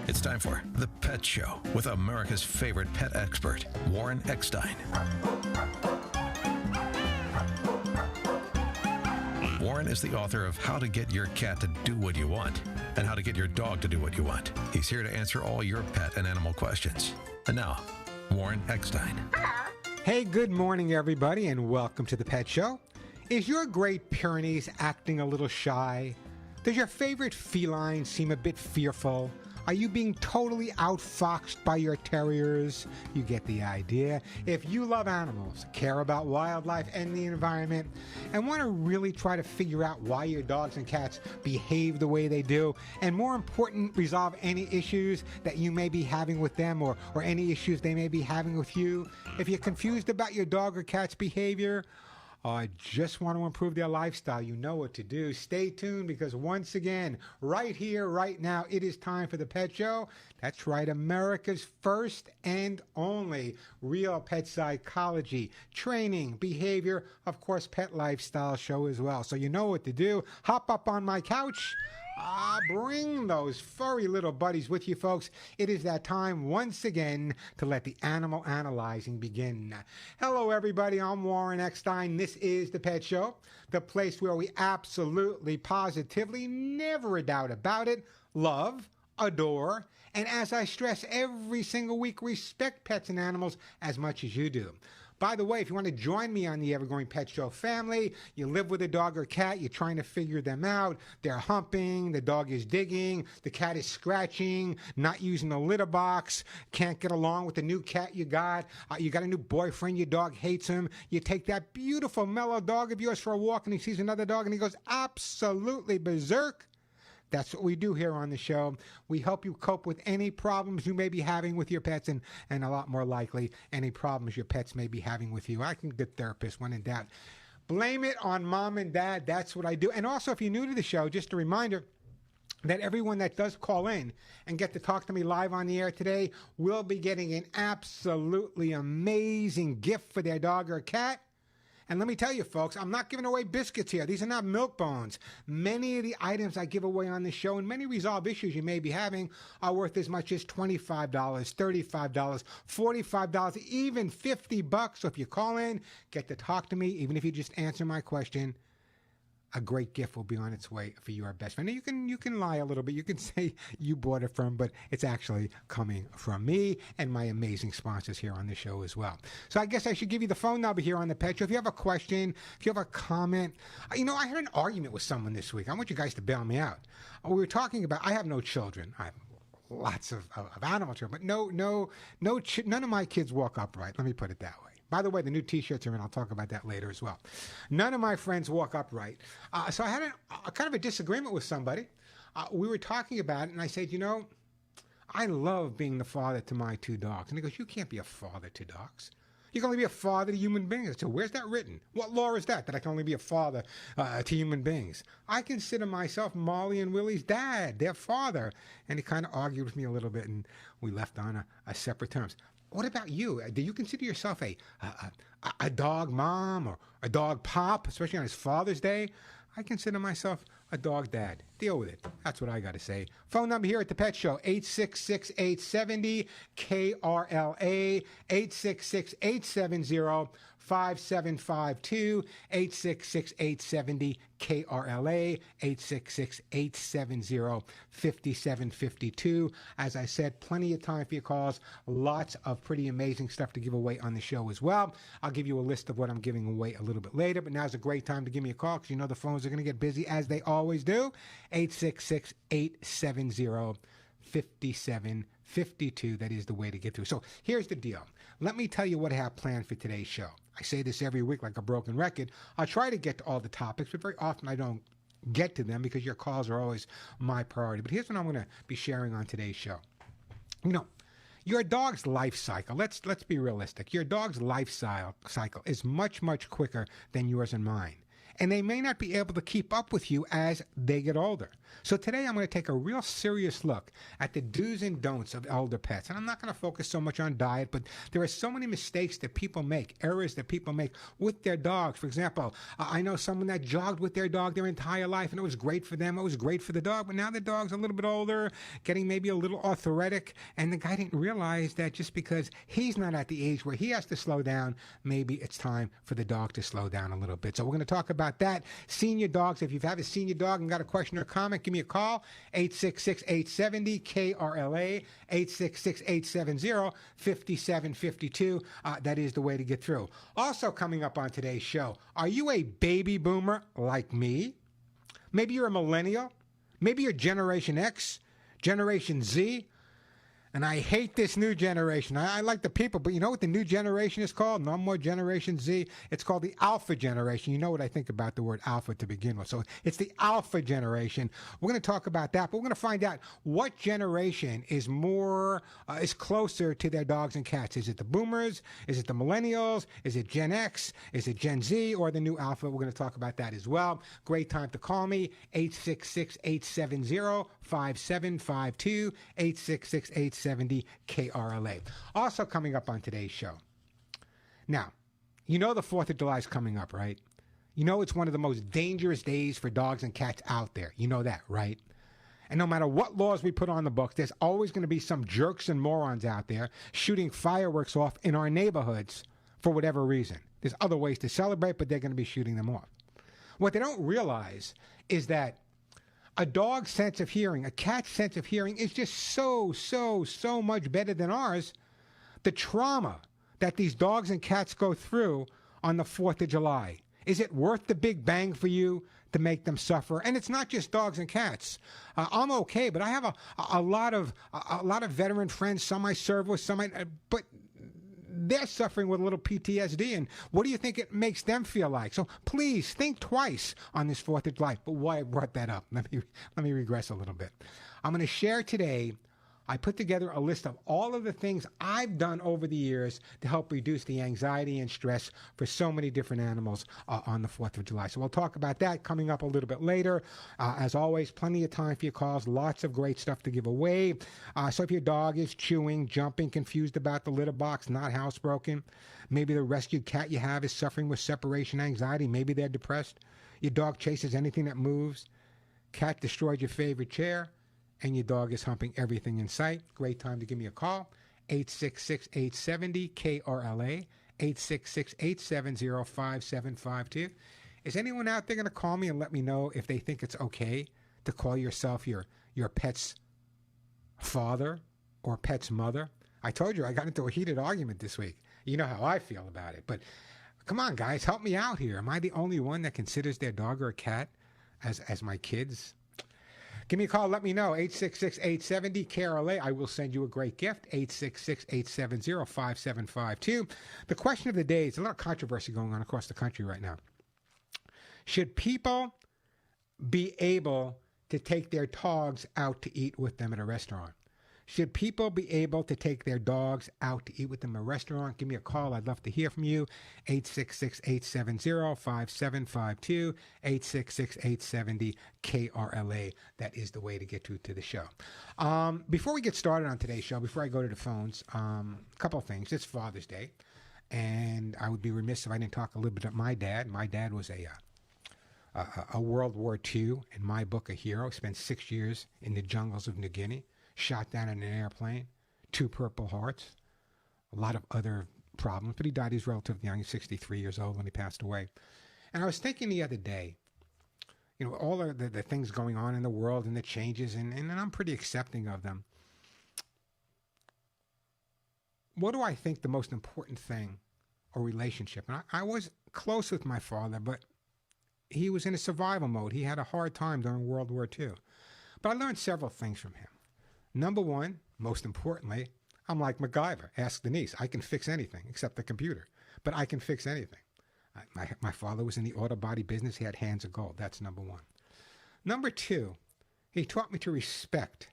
It's time for The Pet Show with America's favorite pet expert, Warren Eckstein. Warren is the author of How to Get Your Cat to Do What You Want and How to Get Your Dog to Do What You Want. He's here to answer all your pet and animal questions. And now, Warren Eckstein. Hey, good morning, everybody, and welcome to The Pet Show. Is your Great Pyrenees acting a little shy? Does your favorite feline seem a bit fearful? Are you being totally outfoxed by your terriers? You get the idea. If you love animals, care about wildlife and the environment, and want to really try to figure out why your dogs and cats behave the way they do, and more important, resolve any issues that you may be having with them or any issues they may be having with you, if you're confused about your dog or cat's behavior, I just want to improve their lifestyle, you know what to do. Stay tuned because once again, right here, right now, it is time for The Pet Show. That's right, America's first and only real pet psychology, training, behavior, of course, pet lifestyle show as well. So you know what to do. Hop up on my couch. Bring those furry little buddies with you, folks. It is that time once again to let the animal analyzing begin. Hello, everybody. I'm Warren Eckstein. This is The Pet Show, the place where we absolutely, positively, never a doubt about it, love, adore, and as I stress every single week, respect pets and animals as much as you do. By the way, if you want to join me on the Evergreen Pet Show family, you live with a dog or cat, you're trying to figure them out, they're humping, the dog is digging, the cat is scratching, not using the litter box, can't get along with the new cat you got a new boyfriend, your dog hates him, you take that beautiful mellow dog of yours for a walk and he sees another dog and he goes absolutely berserk. That's what we do here on the show. We help you cope with any problems you may be having with your pets and a lot more likely, any problems your pets may be having with you. I can get therapists when in doubt. Blame it on mom and dad. That's what I do. And also, if you're new to the show, just a reminder that everyone that does call in and get to talk to me live on the air today will be getting an absolutely amazing gift for their dog or cat. And let me tell you, folks, I'm not giving away biscuits here. These are not milk bones. Many of the items I give away on the show and many resolved issues you may be having are worth as much as $25, $35, $45, even $50. So if you call in, get to talk to me, even if you just answer my question, a great gift will be on its way for your best friend. Now, you can lie a little bit. You can say you bought it from, but it's actually coming from me and my amazing sponsors here on the show as well. So I guess I should give you the phone number here on the Pet Show. If you have a question, if you have a comment. I had an argument with someone this week. I want you guys to bail me out. We were talking about, I have no children. I have lots of animal children, but none of my kids walk upright. Let me put it that way. By the way, the new T-shirts are in. I'll talk about that later as well. None of my friends walk upright. So I had a kind of a disagreement with somebody. We were talking about it, and I said, I love being the father to my two dogs. And he goes, you can't be a father to dogs. You can only be a father to human beings. So where's that written? What law is that I can only be a father to human beings? I consider myself Molly and Willie's dad, their father. And he kind of argued with me a little bit, and we left on a separate terms. What about you? Do you consider yourself a dog mom or a dog pop, especially on his Father's Day? I consider myself a dog dad. Deal with it. That's what I got to say. Phone number here at the Pet Show, 866-870-KRLA, 866-870-5752, 866-870-KRLA, 866-870-5752. As I said, plenty of time for your calls. Lots of pretty amazing stuff to give away on the show as well. I'll give you a list of what I'm giving away a little bit later, but now's a great time to give me a call because you know the phones are going to get busy as they always do. 866-870-5752. That is the way to get through. So here's the deal. Let me tell you what I have planned for today's show. I say this every week like a broken record. I'll try to get to all the topics, but very often I don't get to them because your calls are always my priority. But here's what I'm going to be sharing on today's show. Your dog's life cycle, let's be realistic. Your dog's life cycle is much, much quicker than yours and mine. and they may not be able to keep up with you as they get older. So today I'm going to take a real serious look at the do's and don'ts of elder pets. And I'm not going to focus so much on diet, but there are so many mistakes that people make, errors that people make with their dogs. For example, I know someone that jogged with their dog their entire life, and it was great for them, it was great for the dog, but now the dog's a little bit older, getting maybe a little arthritic, and the guy didn't realize that just because he's not at the age where he has to slow down, maybe it's time for the dog to slow down a little bit. So we're going to talk about that. Senior dogs, if you have a senior dog and got a question or comment, give me a call, 866-870-KRLA, 866-870-5752. That is the way to get through. Also coming up on today's show, are you a baby boomer like me? Maybe you're a millennial. Maybe you're Generation X, Generation Z. And I hate this new generation. I like the people, but you know what the new generation is called? No more Generation Z. It's called the Alpha generation. You know what I think about the word alpha to begin with. So it's the Alpha generation. We're going to talk about that, but we're going to find out what generation is closer to their dogs and cats. Is it the boomers? Is it the millennials? Is it Gen X? Is it Gen Z or the new Alpha? We're going to talk about that as well. Great time to call me, 866-870-5752, 866-870 KRLA. Also coming up on today's show. Now, you know the 4th of July is coming up, right? You know it's one of the most dangerous days for dogs and cats out there. You know that, right? And no matter what laws we put on the books, there's always going to be some jerks and morons out there shooting fireworks off in our neighborhoods for whatever reason. There's other ways to celebrate, but they're going to be shooting them off. What they don't realize is that a dog's sense of hearing, a cat's sense of hearing is just so much better than ours. The trauma that these dogs and cats go through on the 4th of July, is it worth the big bang for you to make them suffer? And it's not just dogs and cats. I'm okay, but I have a lot of veteran friends, some I serve with, but they're suffering with a little PTSD, and what do you think it makes them feel like? So please think twice on this 4th of July. But why I brought that up, let me regress a little bit. I'm going to share today, I put together a list of all of the things I've done over the years to help reduce the anxiety and stress for so many different animals on the 4th of July. So we'll talk about that coming up a little bit later. As always, plenty of time for your calls, lots of great stuff to give away. So if your dog is chewing, jumping, confused about the litter box, not housebroken, maybe the rescued cat you have is suffering with separation anxiety, maybe they're depressed, your dog chases anything that moves, cat destroyed your favorite chair, and your dog is humping everything in sight, great time to give me a call, 866-870-KRLA, 866-870-5752. Is anyone out there going to call me and let me know if they think it's okay to call yourself your pet's father or pet's mother? I told you I got into a heated argument this week. You know how I feel about it. But come on, guys, help me out here. Am I the only one that considers their dog or a cat as my kids? Give me a call. Let me know. 866-870-KRLA. I will send you a great gift. 866-870-5752. The question of the day is a lot of controversy going on across the country right now. Should people be able to take their dogs out to eat with them at a restaurant? Should people be able to take their dogs out to eat with them at a restaurant? Give me a call. I'd love to hear from you. 866-870-5752, 866-870-KRLA. That is the way to get to the show. Before we get started on today's show, before I go to the phones, a couple of things. It's Father's Day, and I would be remiss if I didn't talk a little bit about my dad. My dad was a World War II, in my book, a hero. Spent 6 years in the jungles of New Guinea. Shot down in an airplane, 2 Purple Hearts, a lot of other problems, but he died. He was relatively young, 63 years old when he passed away. And I was thinking the other day, you know, all of the things going on in the world and the changes, and I'm pretty accepting of them. What do I think the most important thing or relationship? And I was close with my father, but he was in a survival mode. He had a hard time during World War II. But I learned several things from him. Number one, most importantly, I'm like MacGyver. Ask Denise. I can fix anything except the computer, but I can fix anything. My father was in the auto body business. He had hands of gold. That's number one. Number two, he taught me to respect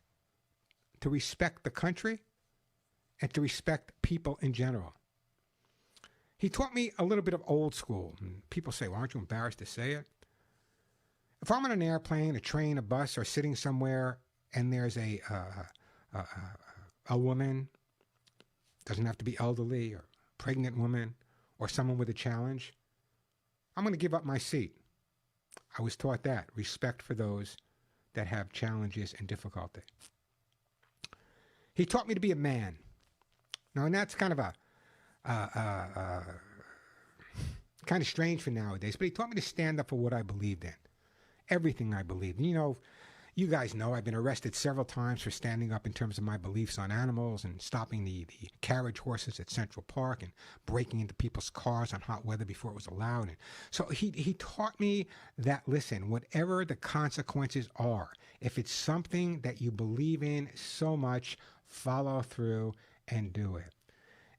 the country and to respect people in general. He taught me a little bit of old school. And people say, well, aren't you embarrassed to say it? If I'm on an airplane, a train, a bus, or sitting somewhere and there's a woman, doesn't have to be elderly or pregnant woman or someone with a challenge, I'm going to give up my seat. I was taught that. Respect for those that have challenges and difficulty. He taught me to be a man. Now, and that's kind of kind of strange for nowadays, but he taught me to stand up for what I believed in. Everything I believed. You know, you guys know I've been arrested several times for standing up in terms of my beliefs on animals and stopping the carriage horses at Central Park and breaking into people's cars on hot weather before it was allowed. And so he taught me that, listen, whatever the consequences are, if it's something that you believe in so much, follow through and do it.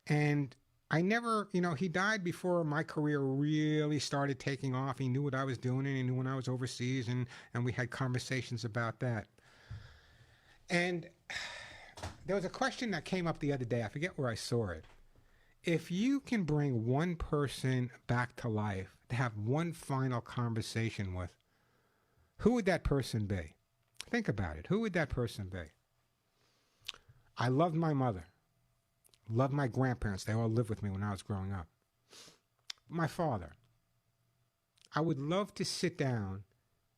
And I never, he died before my career really started taking off. He knew what I was doing, and he knew when I was overseas, and we had conversations about that. And there was a question that came up the other day. I forget where I saw it. If you can bring one person back to life to have one final conversation with, who would that person be? Think about it. Who would that person be? I loved my mother. Loved my grandparents. They all lived with me when I was growing up. My father. I would love to sit down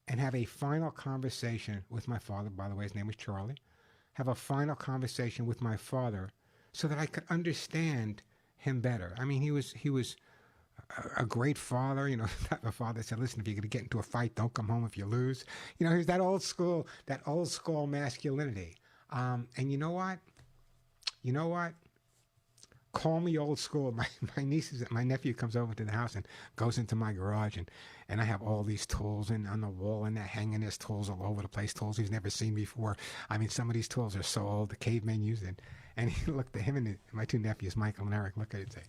and have a final conversation with my father. By the way, his name was Charlie. Have a final conversation with my father so that I could understand him better. I mean, he was a great father, a father that said, listen, if you're going to get into a fight, don't come home if you lose. He was that old school masculinity. And you know what? Call me old school. My nephew comes over to the house and goes into my garage, and I have all these tools on the wall, and they're hanging. There's tools all over the place, tools he's never seen before. I mean, some of these tools are so old, the cavemen used it. And he looked at him and my two nephews, Michael and Eric, look at it and say,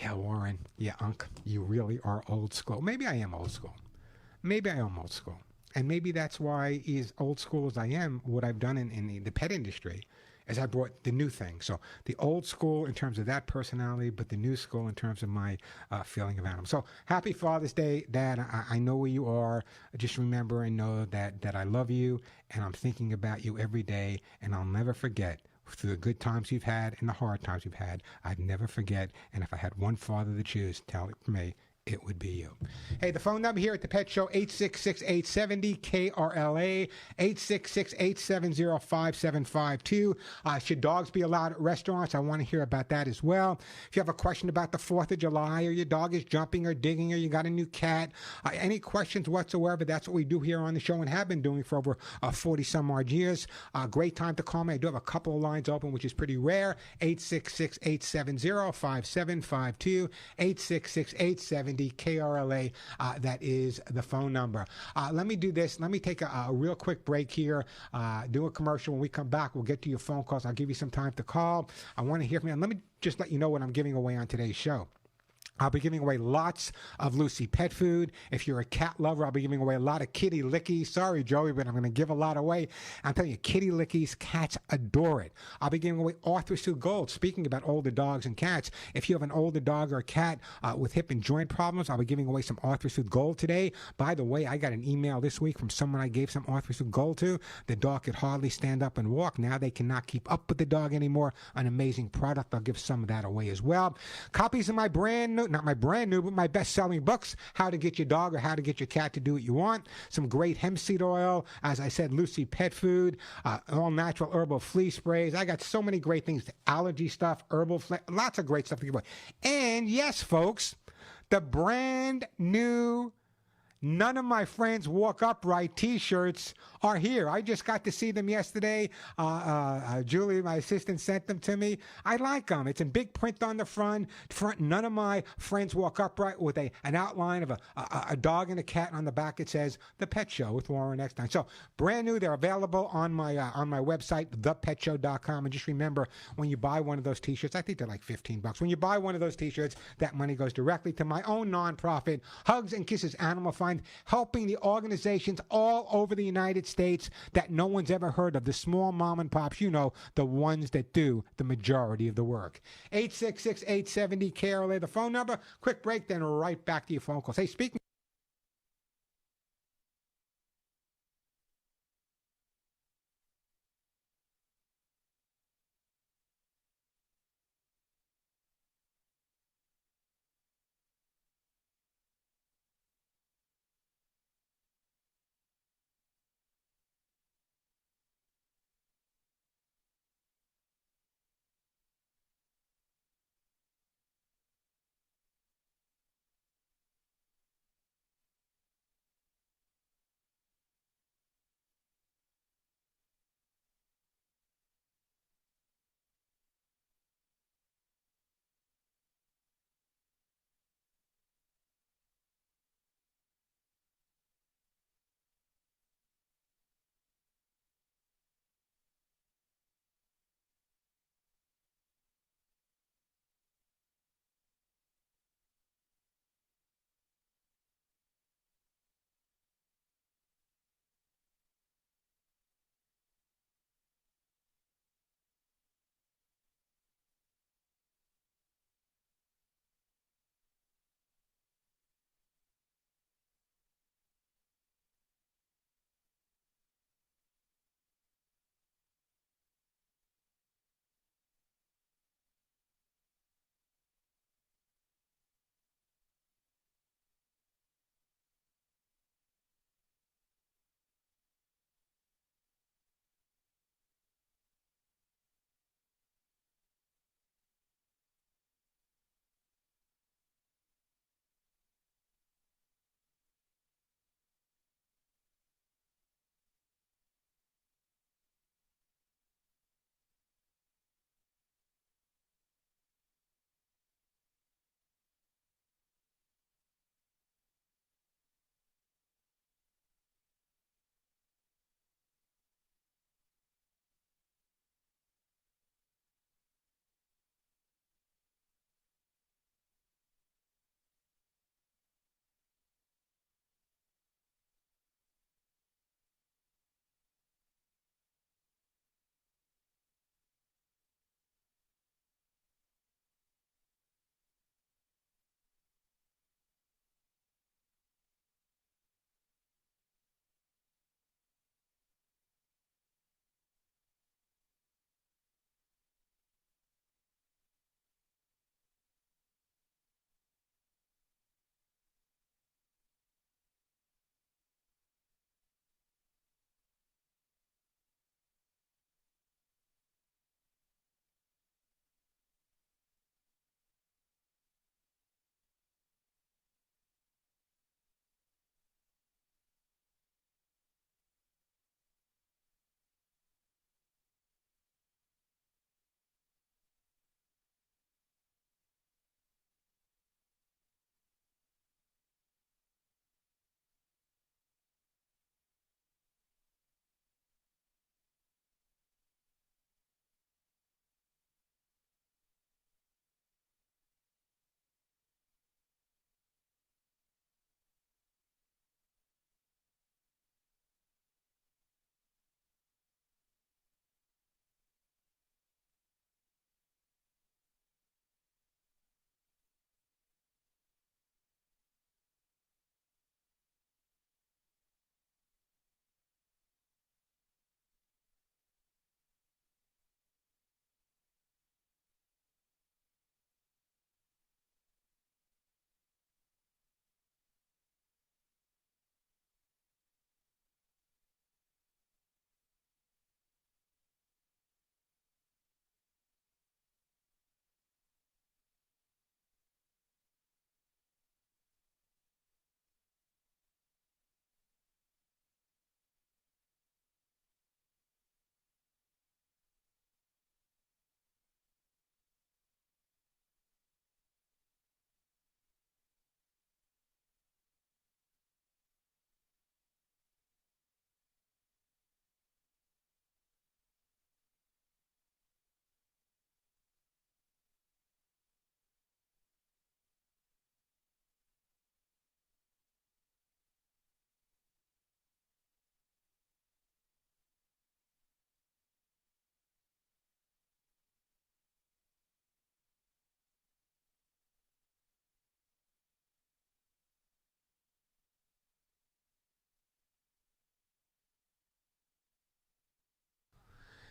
yeah, Warren, yeah, Unc, you really are old school. Maybe I am old school. Maybe I am old school. And maybe that's why, as old school as I am, what I've done in the pet industry as I brought the new thing. So the old school in terms of that personality, but the new school in terms of my feeling of animals. So happy Father's Day, Dad. I know where you are. Just remember and know that I love you, and I'm thinking about you every day, and I'll never forget. Through the good times you've had and the hard times you've had, I'd never forget. And if I had one father to choose, tell it for me, it would be you. Hey, the phone number here at the Pet Show, 866-870-KRLA, 866-870-5752. Should dogs be allowed at restaurants? I want to hear about that as well. If you have a question about the 4th of July, or your dog is jumping or digging, or you got a new cat, any questions whatsoever, that's what we do here on the show and have been doing for over 40-some-odd years. Great time to call me. I do have a couple of lines open, which is pretty rare. 866-870-5752, 866-870 KRLA, that is the phone number. Let me do this. Let me take a real quick break here, do a commercial. When we come back, we'll get to your phone calls. I'll give you some time to call. I want to hear from you. And let me just let you know what I'm giving away on today's show. I'll be giving away lots of Lucy pet food. If you're a cat lover, I'll be giving away a lot of kitty lickies. Sorry, Joey, but I'm going to give a lot away. I'm telling you, kitty lickies, cats adore it. I'll be giving away Arthur Gold. Speaking about older dogs and cats, if you have an older dog or a cat with hip and joint problems, I'll be giving away some Arthur Gold today. By the way, I got an email this week from someone I gave some Arthur Gold to. The dog could hardly stand up and walk. Now they cannot keep up with the dog anymore. An amazing product. I'll give some of that away as well. Copies of my brand new, not my brand new, but my best-selling books, How to Get Your Dog or How to Get Your Cat to Do What You Want. Some great hemp seed oil. As I said, Lucy pet food, all-natural herbal flea sprays. I got so many great things. Allergy stuff, lots of great stuff to give away. And yes, folks, the brand new None of My Friends Walk Upright t-shirts are here. I just got to see them yesterday. Julie, my assistant, sent them to me. I like them. It's in big print on the front. None of My Friends Walk Upright, with an outline of a dog and a cat. And on the back it says The Pet Show with Warren Eckstein. So brand new. They're available on my website, thepetshow.com. And just remember, when you buy one of those t-shirts, I think they're like $15. When you buy one of those t-shirts, that money goes directly to my own nonprofit, Hugs and Kisses Animal Fund. fund helping the organizations all over the United States that no one's ever heard of, the small mom and pops, you know, the ones that do the majority of the work. 866-870-KRLA, the phone number. Quick break, then right back to your phone calls. Hey, speaking.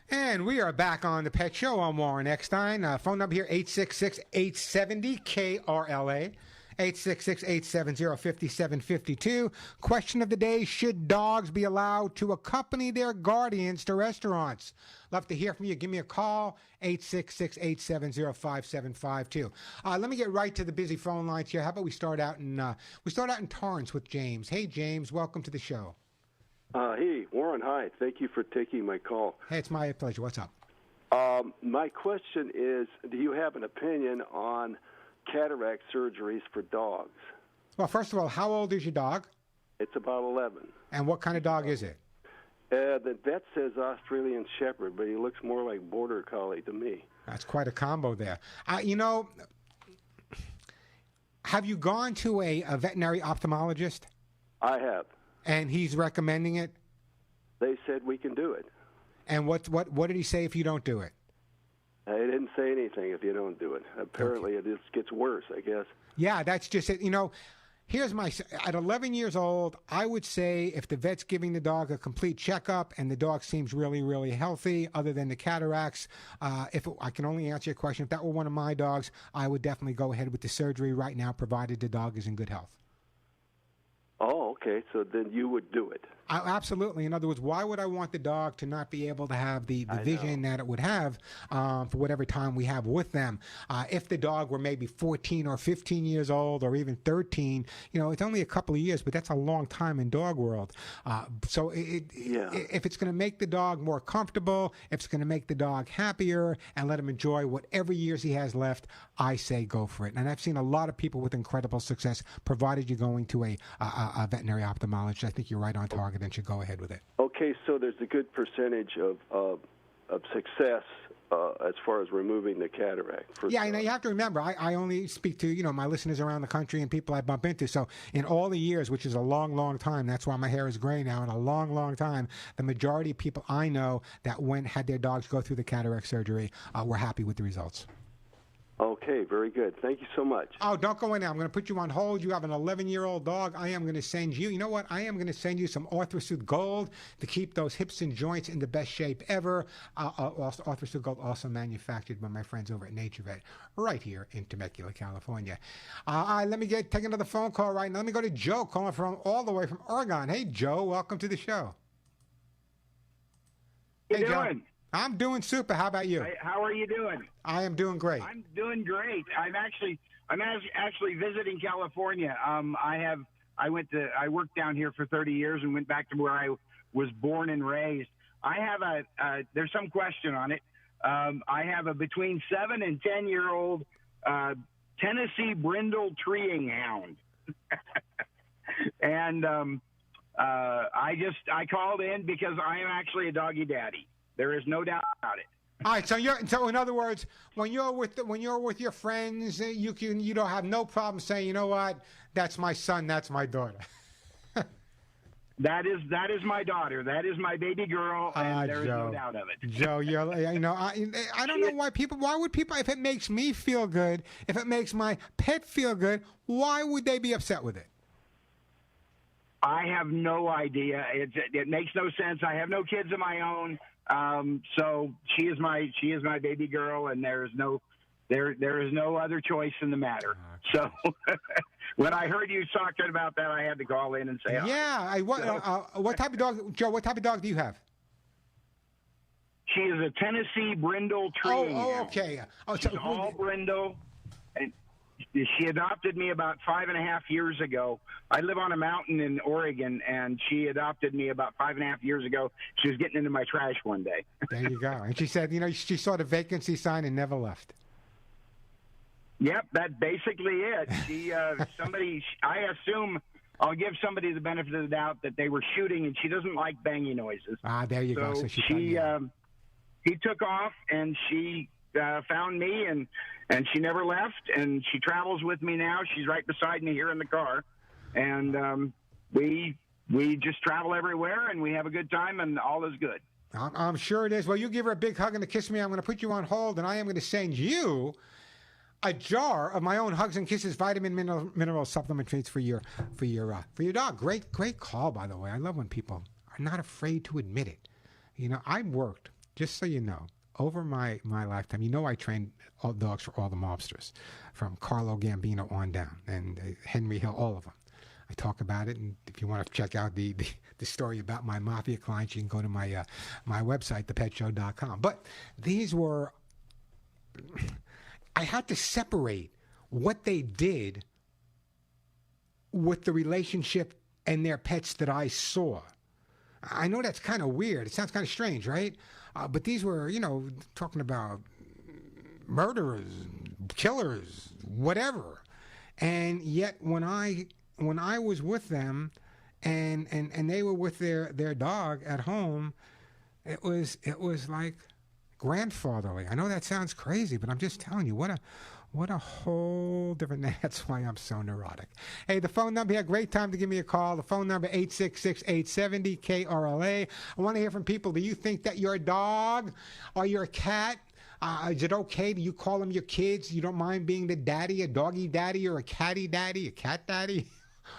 And we are back on the Pet Show. I'm Warren Eckstein. Phone number here, 866-870-KRLA. 866-870-5752. Question of the day, should dogs be allowed to accompany their guardians to restaurants? Love to hear from you. Give me a call, 866-870-5752. Let me get right to the busy phone lines here. How about we start out in Torrance with James. Hey, James, welcome to the show. Hey, Warren, hi. Thank you for taking my call. Hey, it's my pleasure. What's up? My question is, do you have an opinion on cataract surgeries for dogs? Well, first of all, how old is your dog? It's about 11. And what kind of dog is it? The vet says Australian Shepherd, but he looks more like Border Collie to me. That's quite a combo there. Have you gone to a veterinary ophthalmologist? I have. And he's recommending it? They said we can do it. And what did he say if you don't do it? He didn't say anything if you don't do it. Apparently, It just gets worse, I guess. Yeah, that's just it. At 11 years old, I would say if the vet's giving the dog a complete checkup and the dog seems really, really healthy, other than the cataracts, I can only answer your question. If that were one of my dogs, I would definitely go ahead with the surgery right now, provided the dog is in good health. Oh, okay. So then you would do it. Absolutely. In other words, why would I want the dog to not be able to have the vision that it would have for whatever time we have with them? If the dog were maybe 14 or 15 years old or even 13, it's only a couple of years, but that's a long time in dog world. So if it's going to make the dog more comfortable, if it's going to make the dog happier and let him enjoy whatever years he has left, I say go for it. And I've seen a lot of people with incredible success, provided you're going to a veterinary ophthalmologist. I think you're right on target and should go ahead with it. Okay, so there's a good percentage of success as far as removing the cataract. Yeah, you have to remember, I only speak to, my listeners around the country and people I bump into. So in all the years, which is a long, long time, that's why my hair is gray now, in a long, long time, the majority of people I know that had their dogs go through the cataract surgery were happy with the results. Okay, very good. Thank you so much. Oh, don't go in there. I'm going to put you on hold. You have an 11-year-old dog. I am going to send you, I am going to send you some Orthrosuit Gold to keep those hips and joints in the best shape ever. Orthrosuit Gold also manufactured by my friends over at NatureVet right here in Temecula, California. Let me take another phone call right now. Let me go to Joe calling from all the way from Oregon. Hey, Joe, welcome to the show. How you Joe. doing? I'm doing super. How about you? How are you doing? I am doing great. I'm doing great. I'm actually visiting California. I worked down here for 30 years and went back to where I was born and raised. I have there's some question on it. I have a between 7 and 10-year-old Tennessee brindle treeing hound. And I called in because I am actually a doggy daddy. There is no doubt about it. All right, so in other words, when you're with your friends, you don't have no problem saying, you know what, that's my son, that's my daughter. That is my daughter. That is my baby girl, and there is no doubt of it. Joe, I don't know why would people, if it makes me feel good, if it makes my pet feel good, why would they be upset with it? I have no idea. It makes no sense. I have no kids of my own. So she is my baby girl, and there is no other choice in the matter. So when I heard you talking about that, I had to call in and say, yeah. What type of dog, Joe? What type of dog do you have? She is a Tennessee brindle treeing hound. Okay. She's all brindle, and she adopted me about 5.5 years ago. I live on a mountain in Oregon, and she adopted me about 5.5 years ago. She was getting into my trash one day. There you go. And she said, she saw the vacancy sign and never left. Yep, that's basically it. I assume I'll give somebody the benefit of the doubt that they were shooting, and she doesn't like banging noises. There you go. So he took off, and she found me, and she never left, and she travels with me now. She's right beside me here in the car, and we just travel everywhere, and we have a good time, and all is good. I'm sure it is. Well, you give her a big hug and a kiss me. I'm going to put you on hold, and I am going to send you a jar of my own Hugs and Kisses vitamin mineral supplement treats for your dog. Great call, by the way. I love when people are not afraid to admit it. I worked just so you know, over my lifetime, I trained all dogs for all the mobsters, from Carlo Gambino on down, and Henry Hill, all of them. I talk about it, and if you want to check out the story about my mafia clients, you can go to my website, thepetshow.com. But these were, I had to separate what they did with the relationship and their pets that I saw. I know that's kind of weird. It sounds kind of strange, right? But these were, talking about murderers, killers, whatever. And yet, when I was with them, and they were with their dog at home, it was like grandfatherly. I know that sounds crazy, but I'm just telling you, what a whole different. That's why I'm so neurotic. Hey, the phone number here, great time to give me a call. The phone number, 866-870-KRLA. I want to hear from people. Do you think that your dog or your cat, is it okay? Do you call them your kids? You don't mind being the daddy, a doggy daddy, or a catty daddy, a cat daddy?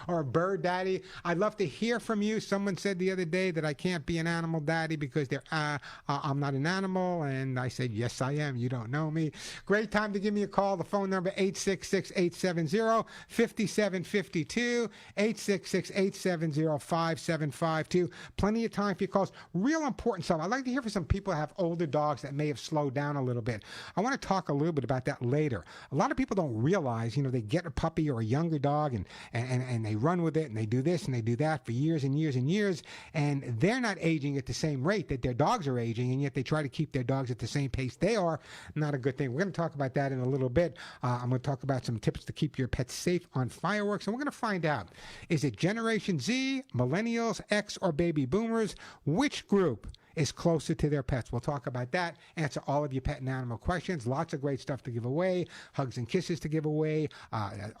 Or a bird daddy? I'd love to hear from you. Someone said the other day that I can't be an animal daddy because I'm not an animal, and I said, yes, I am. You don't know me. Great time to give me a call. The phone number, 866-870-5752, 866-870-5752. Plenty of time for your calls. Real important stuff. I'd like to hear from some people who have older dogs that may have slowed down a little bit. I want to talk a little bit about that later. A lot of people don't realize, they get a puppy or a younger dog, and they run with it, and they do this and they do that for years and years and years, and they're not aging at the same rate that their dogs are aging, and yet they try to keep their dogs at the same pace they are. Not a good thing. We're going to talk about that in a little bit. I'm going to talk about some tips to keep your pets safe on fireworks, and we're going to find out, is it Generation Z, Millennials, X, or Baby Boomers? Which group is closer to their pets? We'll talk about that, answer all of your pet and animal questions. Lots of great stuff to give away, hugs and kisses to give away,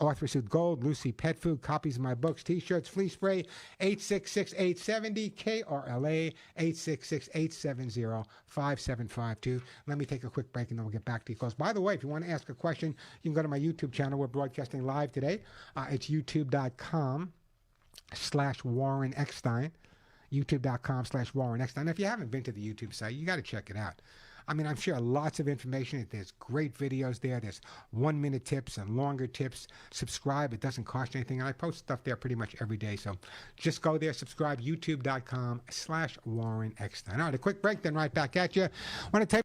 Arthur Suit Gold, Lucy Pet Food, copies of my books, t-shirts, flea spray, 866-870-KRLA, 866-870-5752. Let me take a quick break, and then we'll get back to you. Because, by the way, if you want to ask a question, you can go to my YouTube channel. We're broadcasting live today. It's youtube.com/Warren Eckstein. youtube.com/Warren Eckstein. If you haven't been to the YouTube site, you got to check it out. I mean, I'm sure lots of information. There's great videos there. There's 1-minute tips and longer tips. Subscribe. It doesn't cost you anything. And I post stuff there pretty much every day. So just go there, subscribe, youtube.com/Warren Eckstein. All right, a quick break, then right back at you. I want to tell you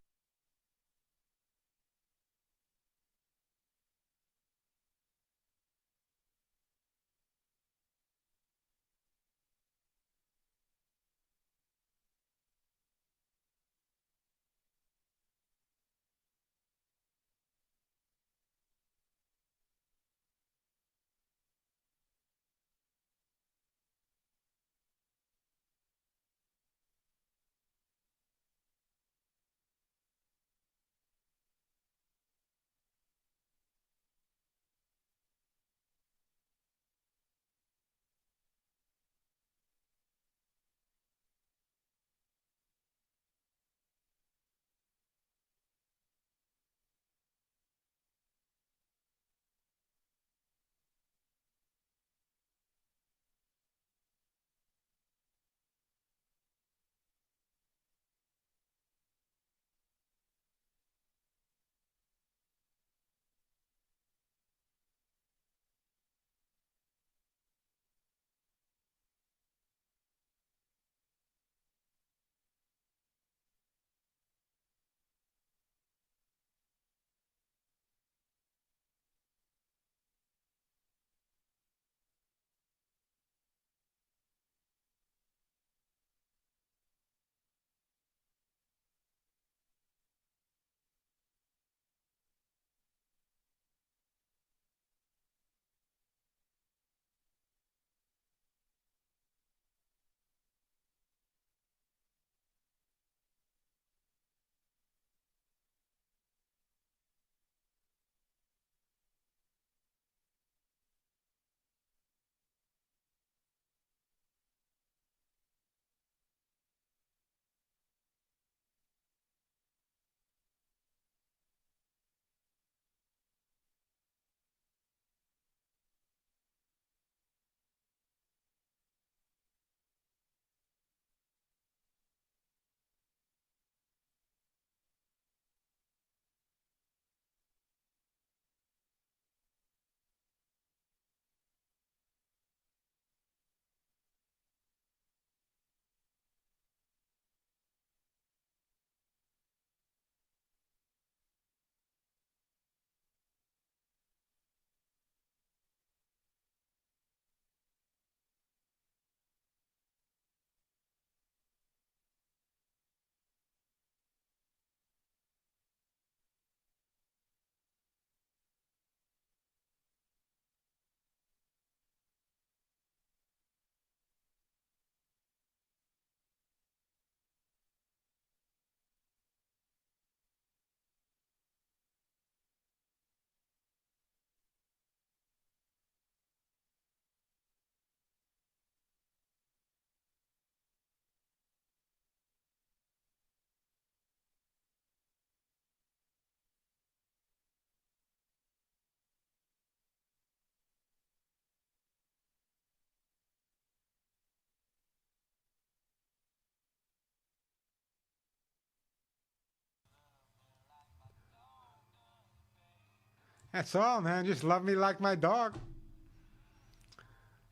That's all, man. Just love me like my dog.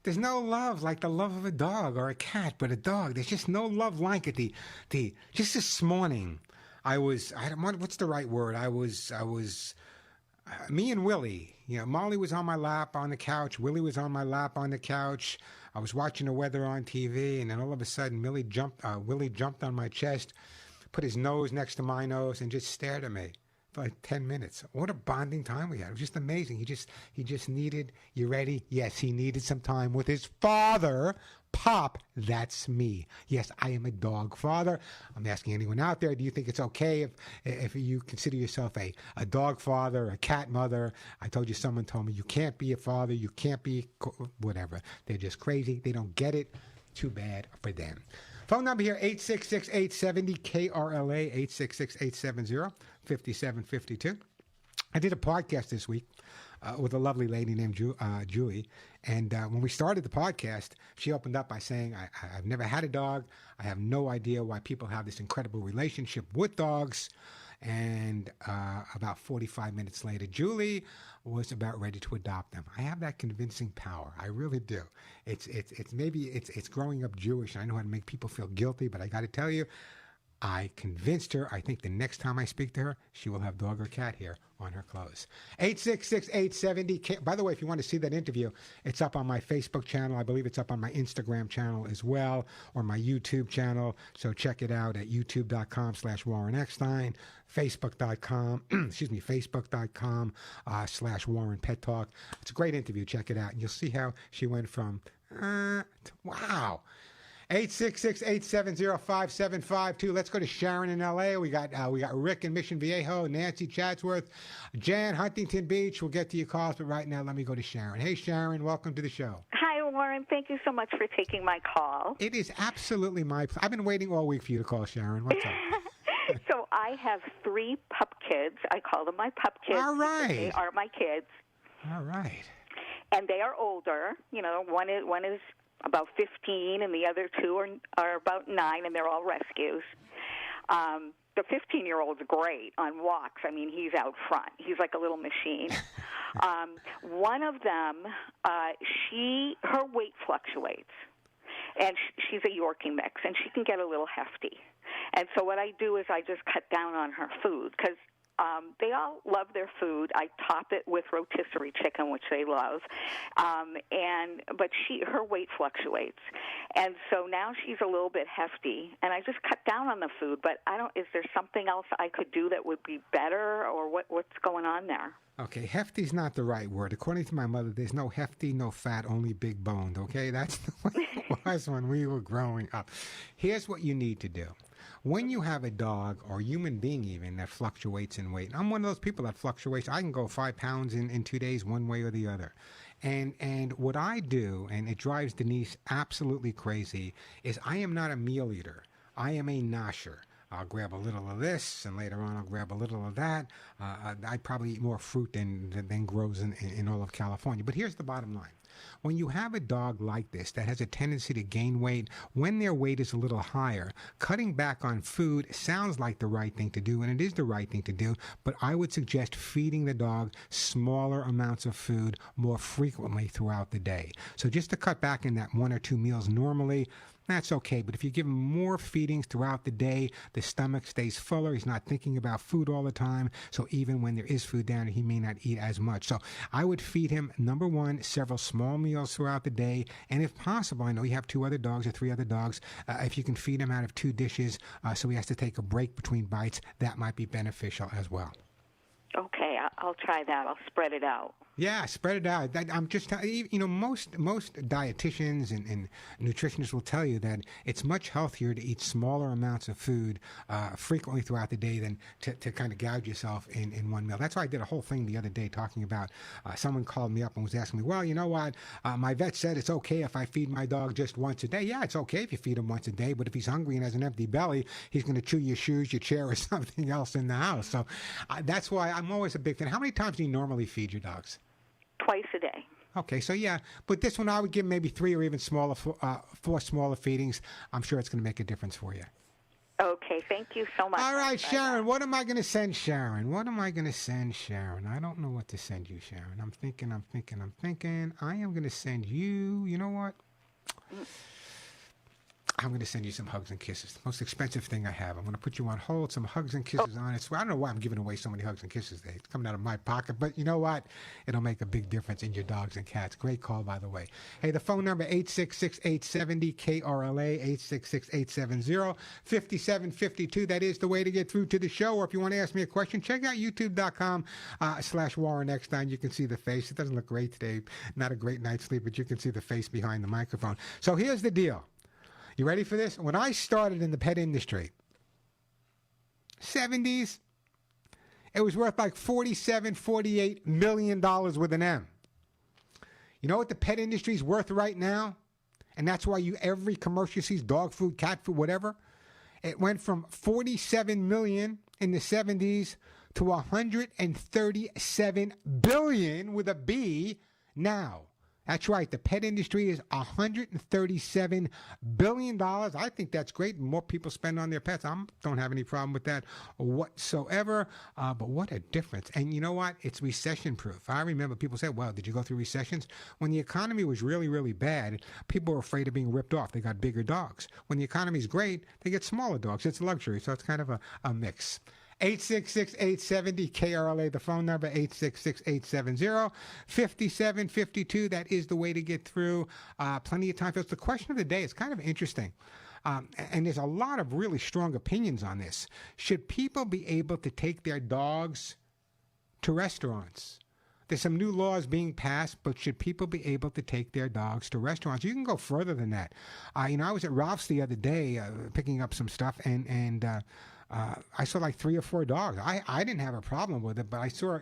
There's no love like the love of a dog or a cat, but a dog. There's just no love like it. Just this morning, what's the right word? Me and Willie. Molly was on my lap on the couch. Willie was on my lap on the couch. I was watching the weather on TV, and then all of a sudden, Willie jumped on my chest, put his nose next to my nose, and just stared at me for like 10 minutes. What a bonding time we had. It was just amazing. He just needed, you ready? Yes, he needed some time with his father. Pop, that's me. Yes, I am a dog father. I'm asking anyone out there, do you think it's okay if you consider yourself a dog father, a cat mother? I told you, someone told me you can't be a father, you can't be whatever. They're just crazy. They don't get it. Too bad for them. Phone number here, 866-870-KRLA, 866-870-5752. I did a podcast this week with a lovely lady named Julie. And when we started the podcast, she opened up by saying, I've never had a dog. I have no idea why people have this incredible relationship with dogs. And about 45 minutes later, Julie was about ready to adopt them. I have that convincing power. I really do. It's growing up Jewish. I know how to make people feel guilty, but I got to tell you, I convinced her. I think the next time I speak to her, she will have dog or cat hair on her clothes. 866-870. By the way, if you want to see that interview, it's up on my Facebook channel. I believe it's up on my Instagram channel as well, or my YouTube channel. So check it out at youtube.com/Warren Eckstein, facebook.com, facebook.com/Warren Pet Talk. It's a great interview. Check it out. And you'll see how she went from, wow. 866-870-5752. Let's go to Sharon in L.A. We got Rick in Mission Viejo, Nancy Chatsworth, Jan, Huntington Beach. We'll get to your calls, but right now let me go to Sharon. Hey, Sharon, welcome to the show. Hi, Warren. Thank you so much for taking my call. It is absolutely my pleasure. I've been waiting all week for you to call, Sharon. What's up? So I have 3 pup kids. I call them my pup kids. All right. They are my kids. All right. And they are older. One is about 15, and the other 2 are about 9, and they're all rescues. The 15-year-old's great on walks. I mean, he's out front. He's like a little machine. One of them, her weight fluctuates, and she's a Yorkie mix, and she can get a little hefty. And so what I do is I just cut down on her food because they all love their food. I top it with rotisserie chicken, which they love, but her weight fluctuates, and so now she's a little bit hefty. And I just cut down on the food. But is there something else I could do that would be better, or what's going on there? Okay, hefty's not the right word. According to my mother, there's no hefty, no fat, only big boned. Okay, that's the way it was when we were growing up. Here's what you need to do. When you have a dog or human being even that fluctuates in weight, I'm one of those people that fluctuates. I can go 5 pounds in 2 days, one way or the other. And what I do, and it drives Denise absolutely crazy, is I am not a meal eater. I am a nosher. I'll grab a little of this, and later on I'll grab a little of that. I probably eat more fruit than grows in all of California. But here's the bottom line. When you have a dog like this that has a tendency to gain weight, when their weight is a little higher, cutting back on food sounds like the right thing to do, and it is the right thing to do, but I would suggest feeding the dog smaller amounts of food more frequently throughout the day. So just to cut back in that 1 or 2 meals normally, that's okay. But if you give him more feedings throughout the day, the stomach stays fuller. He's not thinking about food all the time. So even when there is food down, he may not eat as much. So I would feed him, number 1, several small meals throughout the day. And if possible, I know you have 2 other dogs or 3 other dogs. If you can feed him out of 2 dishes, so he has to take a break between bites, that might be beneficial as well. Okay, I'll try that. I'll spread it out. Yeah, spread it out. I'm just telling you, most dietitians and nutritionists will tell you that it's much healthier to eat smaller amounts of food frequently throughout the day than to kind of gouge yourself in one meal. That's why I did a whole thing the other day talking about, someone called me up and was asking me, well, you know what, my vet said it's okay if I feed my dog just once a day. Yeah, it's okay if you feed him once a day, but if he's hungry and has an empty belly, he's going to chew your shoes, your chair, or something else in the house. So that's why I'm always a big fan. How many times do you normally feed your dogs? Twice a day. Okay, so yeah, but this one I would give maybe 3 or even smaller, 4 smaller feedings. I'm sure it's going to make a difference for you. Okay, thank you so much. All right, Sharon, what am I going to send Sharon? What am I going to send Sharon? I don't know what to send you, Sharon. I'm thinking. I am going to send you, you know what? I'm going to send you some hugs and kisses. The most expensive thing I have. I'm going to put you on hold, some hugs and kisses on it. So I don't know why I'm giving away so many hugs and kisses today. It's coming out of my pocket. But you know what? It'll make a big difference in your dogs and cats. Great call, by the way. Hey, the phone number, 866-870-KRLA, 866-870-5752. That is the way to get through to the show. Or if you want to ask me a question, check out youtube.com/Warren Eckstein. You can see the face. It doesn't look great today. Not a great night's sleep, but you can see the face behind the microphone. So here's the deal. You ready for this? When I started in the pet industry, 70s, it was worth like $47-48 million with an M. You know what the pet industry is worth right now? And that's why every commercial sees dog food, cat food, whatever. It went from $47 million in the 70s to $137 billion with a B now. That's right. The pet industry is $137 billion. I think that's great. More people spend on their pets. I don't have any problem with that whatsoever. But what a difference. And you know what? It's recession proof. I remember people say, well, did you go through recessions? When the economy was really, really bad, people were afraid of being ripped off. They got bigger dogs. When the economy's great, they get smaller dogs. It's luxury. So it's kind of a mix. 866-870-KRLA, the phone number, 866-870-5752. That is the way to get through. Plenty of time. So it's the question of the day. It's kind of interesting. And there's a lot of really strong opinions on this. Should people be able to take their dogs to restaurants? There's some new laws being passed, but should people be able to take their dogs to restaurants? You can go further than that. I was at Ralph's the other day picking up some stuff, and I saw like 3 or 4 dogs. I didn't have a problem with it, but I saw,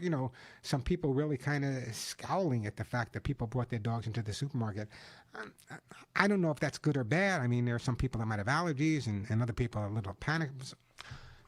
some people really kind of scowling at the fact that people brought their dogs into the supermarket. I don't know if that's good or bad. I mean, there are some people that might have allergies and other people are a little panicked.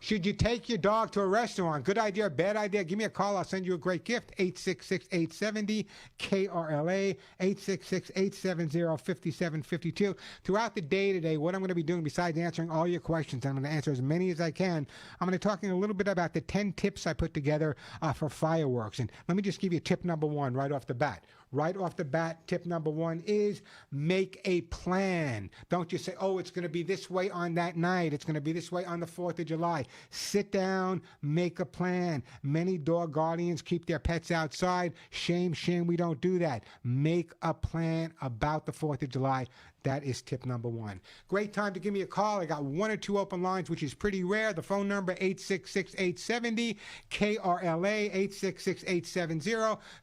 Should you take your dog to a restaurant? Good idea or bad idea? Give me a call. I'll send you a great gift. 866-870-KRLA, 866-870-5752. Throughout the day today, what I'm going to be doing besides answering all your questions, and I'm going to answer as many as I can, I'm going to be talking a little bit about the 10 tips I put together for fireworks. And let me just give you tip number 1 right off the bat. Right off the bat, tip number 1 is make a plan. Don't just say, oh, it's going to be this way on that night. It's going to be this way on the 4th of July. Sit down, make a plan. Many dog guardians keep their pets outside. Shame, we don't do that. Make a plan about the 4th of July. That is tip number 1. Great time to give me a call. I got 1 or 2 open lines, which is pretty rare. The phone number, 866-870-KRLA,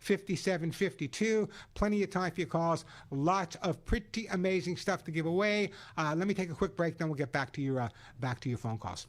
866-870-5752. Plenty of time for your calls. Lots of pretty amazing stuff to give away. Let me take a quick break, then we'll get back to your phone calls.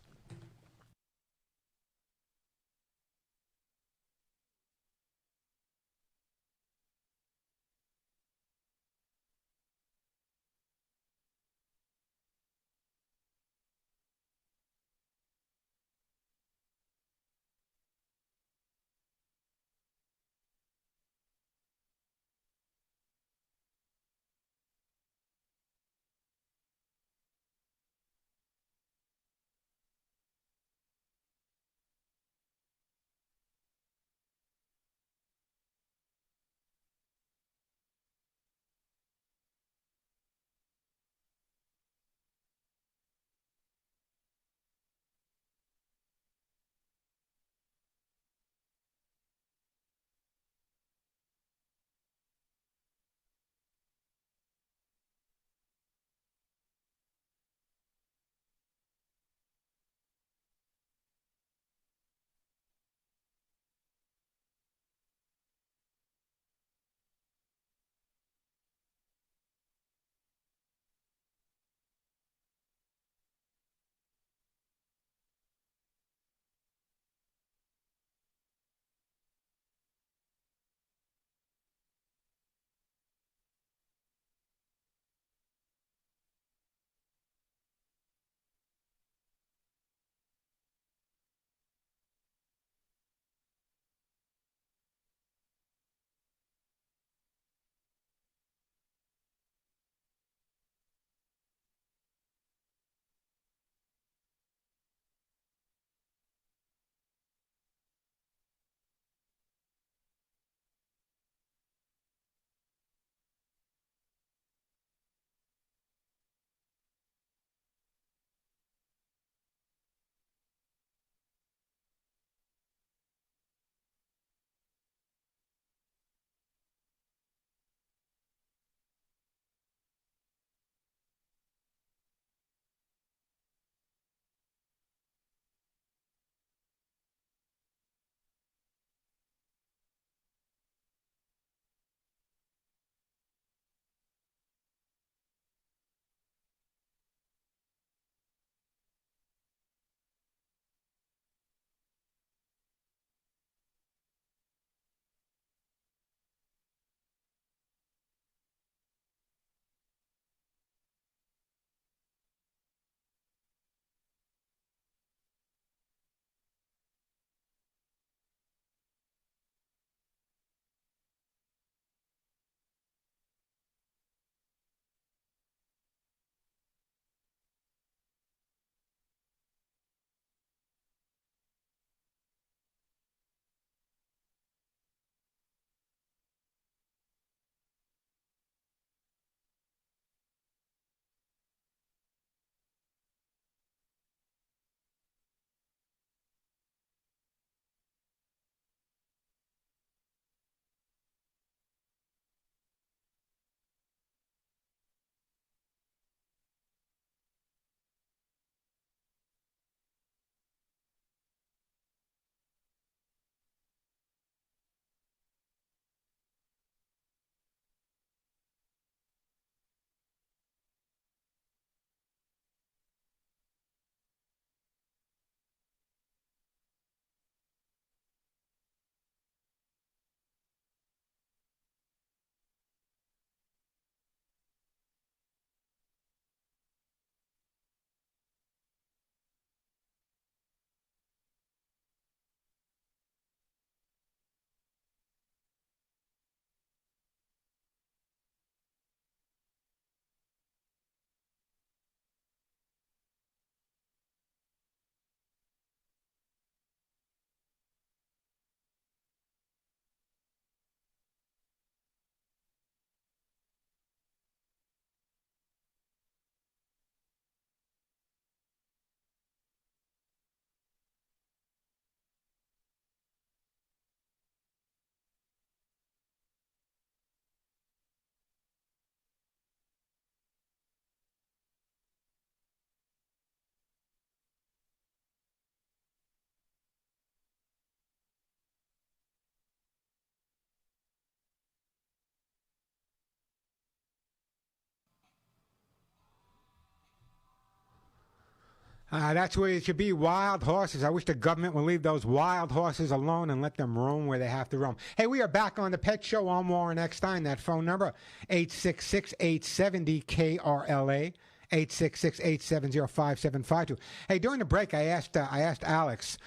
That's where it should be, wild horses. I wish the government would leave those wild horses alone and let them roam where they have to roam. Hey, we are back on the Pet Show. I'm Warren Eckstein. That phone number, 866-870-KRLA. 866-870-5752. Hey, during the break, I asked Alex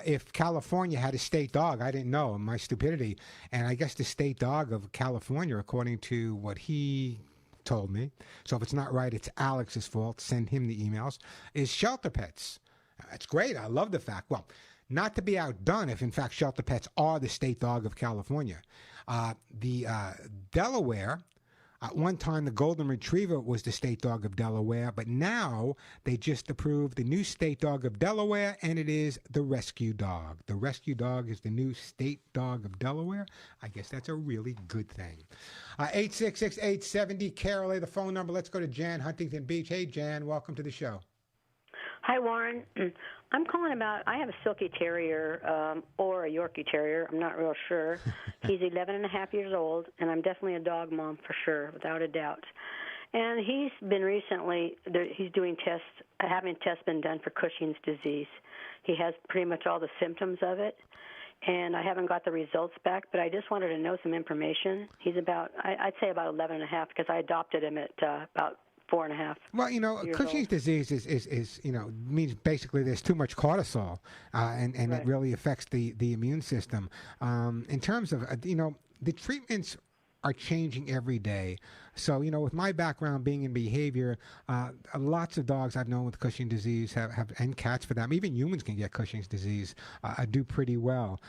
if California had a state dog. I didn't know, my stupidity. And I guess the state dog of California, according to what he told me, so if it's not right, it's Alex's fault. Send him the emails. Is shelter pets. That's great. I love the fact. Well, not to be outdone, if in fact shelter pets are the state dog of California. The Delaware. At one time, the Golden Retriever was the state dog of Delaware, but now they just approved the new state dog of Delaware, and it is the Rescue Dog. The Rescue Dog is the new state dog of Delaware. I guess that's a really good thing. 866-870-KRLA, the phone number. Let's go to Jan, Huntington Beach. Hey, Jan, welcome to the show. Hi, Warren. I'm calling about, I have a Silky Terrier or a Yorkie Terrier. I'm not real sure. He's 11 and a half years old, and I'm definitely a dog mom for sure, without a doubt. And he's been recently, he's doing tests, having tests been done for Cushing's disease. He has pretty much all the symptoms of it, and I haven't got the results back, but I just wanted to know some information. He's about, I'd say about 11 and a half, because I adopted him at about 4.5. Well, Cushing's disease is means basically there's too much cortisol, and Right. it really affects the immune system. In terms of the treatments are changing every day. So with my background being in behavior, lots of dogs I've known with Cushing's disease have and cats for that. Even humans can get Cushing's disease. Do pretty well.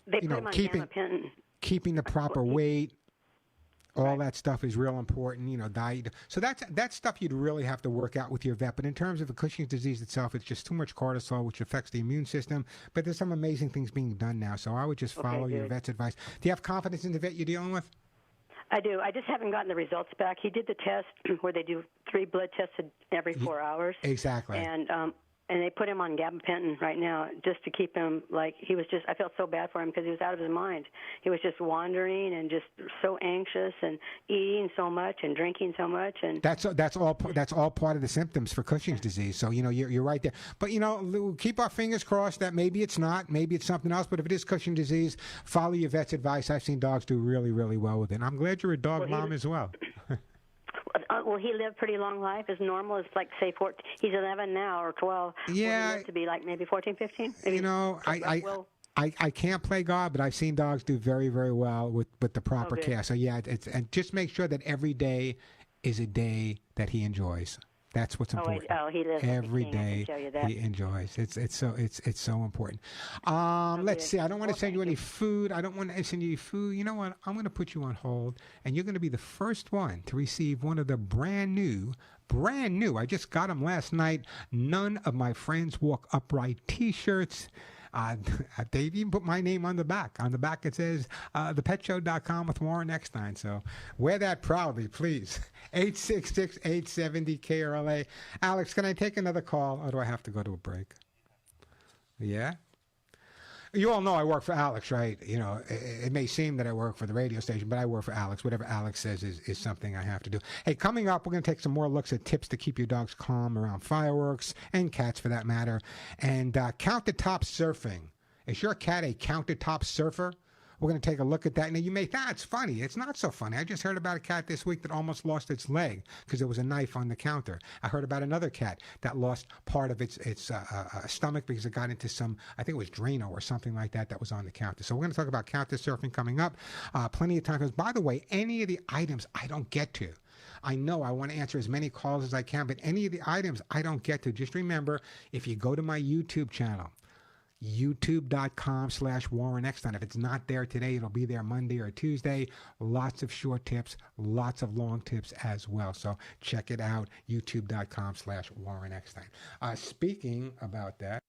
They put him on gabapentin. Keeping the proper weight. All that stuff is real important, diet. So that's stuff you'd really have to work out with your vet. But in terms of the Cushing's disease itself, it's just too much cortisol, which affects the immune system. But there's some amazing things being done now. So I would just follow your vet's advice. Do you have confidence in the vet you're dealing with? I do. I just haven't gotten the results back. He did the test where they do 3 blood tests every 4 hours. Exactly. And they put him on gabapentin right now just to keep him, like, he was just, I felt so bad for him because he was out of his mind. He was just wandering and just so anxious and eating so much and drinking so much. And that's all part of the symptoms for Cushing's disease. So, you're right there. But, keep our fingers crossed that maybe it's not, maybe it's something else. But if it is Cushing's disease, follow your vet's advice. I've seen dogs do really, really well with it. And I'm glad you're a dog mom as well. Well, he lived pretty long life. His normal is like, say, 14. He's 11 now or 12. Yeah. Well, he lived to be like maybe 14, 15. Maybe I can't play God, but I've seen dogs do very, very well with the proper care. So, yeah, and just make sure that every day is a day that he enjoys. That's what's important. He lives every day. He enjoys. It's so important. Let's see. I don't want to send you any food. I don't want to send you food. You know what? I'm going to put you on hold, and you're going to be the first one to receive one of the brand new. I just got them last night. None of my friends walk upright T-shirts. They even put my name on the back. On the back it says thepetshow.com with Warren Eckstein. So wear that proudly, please. 866-870-KRLA. Alex, can I take another call, or do I have to go to a break? Yeah? You all know I work for Alex, right? It may seem that I work for the radio station, but I work for Alex. Whatever Alex says is something I have to do. Hey, coming up, we're going to take some more looks at tips to keep your dogs calm around fireworks, and cats for that matter. And countertop surfing. Is your cat a countertop surfer? We're going to take a look at that. Now, you may think, it's funny. It's not so funny. I just heard about a cat this week that almost lost its leg because there was a knife on the counter. I heard about another cat that lost part of its stomach because it got into some, I think it was Drano or something like that was on the counter. So we're going to talk about counter surfing coming up. Plenty of time. Because, by the way, any of the items I don't get to, I know I want to answer as many calls as I can, but any of the items I don't get to, just remember, if you go to my YouTube channel, youtube.com/Warren Eckstein. If it's not there today, it'll be there Monday or Tuesday. Lots of short tips, lots of long tips as well. So check it out, youtube.com/Warren Eckstein. Speaking about that,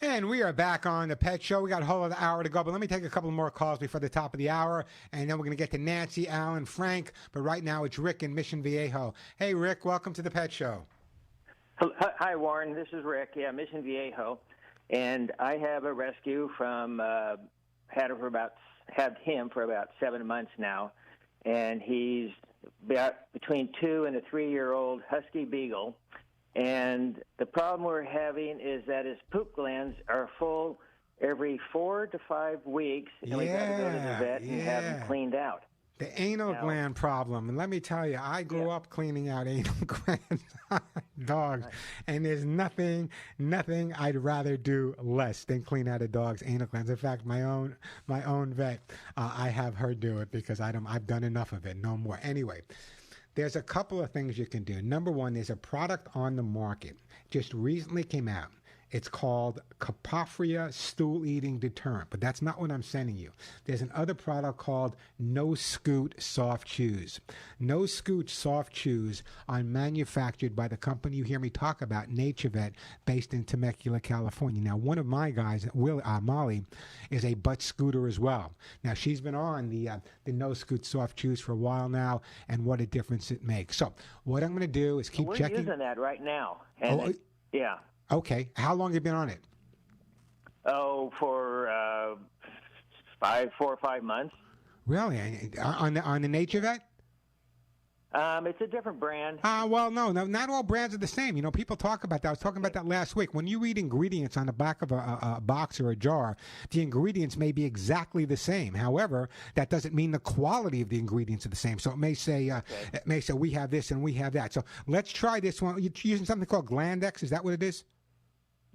And we are back on the Pet Show. We got a whole other hour to go, but let me take a couple more calls before the top of the hour, and then we're going to get to Nancy, Alan, Frank. But right now it's Rick in Mission Viejo. Hey, Rick, welcome to the Pet Show. Hi, Warren. This is Rick. Yeah, Mission Viejo, and I have a rescue from had him for about 7 months now, and he's between 2 and a 3-year-old husky beagle. And the problem we're having is that his poop glands are full every 4 to 5 weeks, and we got to go to the vet and have them cleaned out. The anal gland problem. And let me tell you, I grew up cleaning out anal glands on dogs. And there's nothing I'd rather do less than clean out a dog's anal glands. In fact, my own vet, I have her do it because I've done enough of it, no more. Anyway, there's a couple of things you can do. Number one, there's a product on the market, just recently came out. It's called Capophrenia Stool Eating Deterrent, but that's not what I'm sending you. There's another product called No Scoot Soft Chews. No Scoot Soft Chews are manufactured by the company you hear me talk about, NatureVet, based in Temecula, California. Now, one of my guys, Molly, is a butt scooter as well. Now, she's been on the No Scoot Soft Chews for a while now, and what a difference it makes. So, what I'm going to do is keep checking. We're using that right now. And yeah. Okay. How long have you been on it? Oh, for 4 or 5 months. Really? On the NatureVet? It's a different brand. Well, no, not all brands are the same. You know, people talk about that. I was talking about that last week. When you read ingredients on the back of a box or a jar, the ingredients may be exactly the same. However, that doesn't mean the quality of the ingredients are the same. So it may say, we have this and we have that. So let's try this one. You're using something called Glandex. Is that what it is?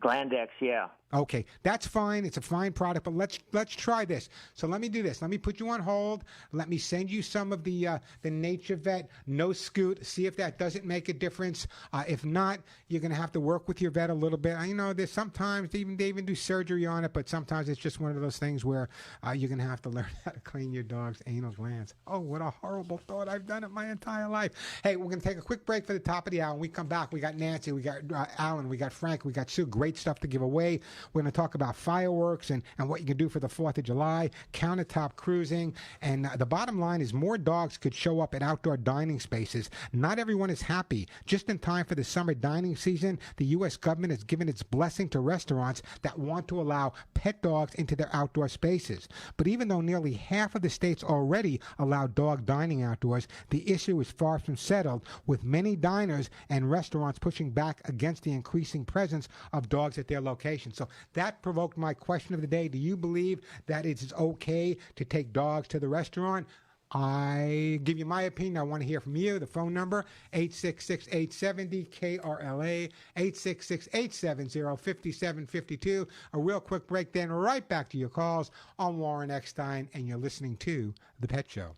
Glandex, yeah. Okay, that's fine. It's a fine product, but let's try this. So let me do this. Let me put you on hold. Let me send you some of the NatureVet No Scoot. See if that doesn't make a difference. If not, you're going to have to work with your vet a little bit. You know, there's sometimes they even do surgery on it, but sometimes it's just one of those things where you're going to have to learn how to clean your dog's anal glands. Oh, what a horrible thought! I've done it my entire life. Hey, we're going to take a quick break for the top of the hour. When we come back, we got Nancy, we got Alan, we got Frank, we got Sue. Great stuff to give away. We're going to talk about fireworks and what you can do for the 4th of July, countertop cruising. And the bottom line is more dogs could show up at outdoor dining spaces. Not everyone is happy. Just in time for the summer dining season, the U.S. government has given its blessing to restaurants that want to allow pet dogs into their outdoor spaces. But even though nearly half of the states already allow dog dining outdoors, the issue is far from settled, with many diners and restaurants pushing back against the increasing presence of dogs at their locations. So that provoked my question of the day. Do you believe that it is okay to take dogs to the restaurant? I give you my opinion. I want to hear from you. The phone number, 866-870-KRLA, 866-870-5752. A real quick break, then right back to your calls. I'm Warren Eckstein, and you're listening to The Pet Show.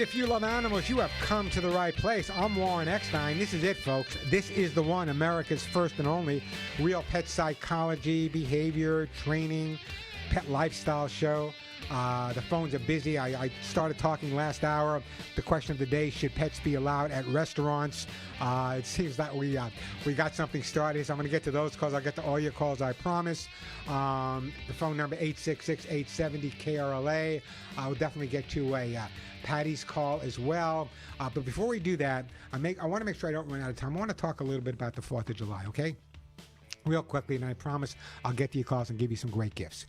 And if you love animals, you have come to the right place. I'm Warren Eckstein. This is it, folks. This is the one, America's first and only real pet psychology, behavior, training, pet lifestyle show. The phones are busy. I started talking last hour. The question of the day, should pets be allowed at restaurants? It seems that we got something started. So I'm going to get to those calls. I'll get to all your calls, I promise. The phone number, 866-870-KRLA. I'll definitely get to a Patty's call as well. But before we do that, I want to make sure I don't run out of time. I want to talk a little bit about the 4th of July, okay? Real quickly, and I promise I'll get to your calls and give you some great gifts.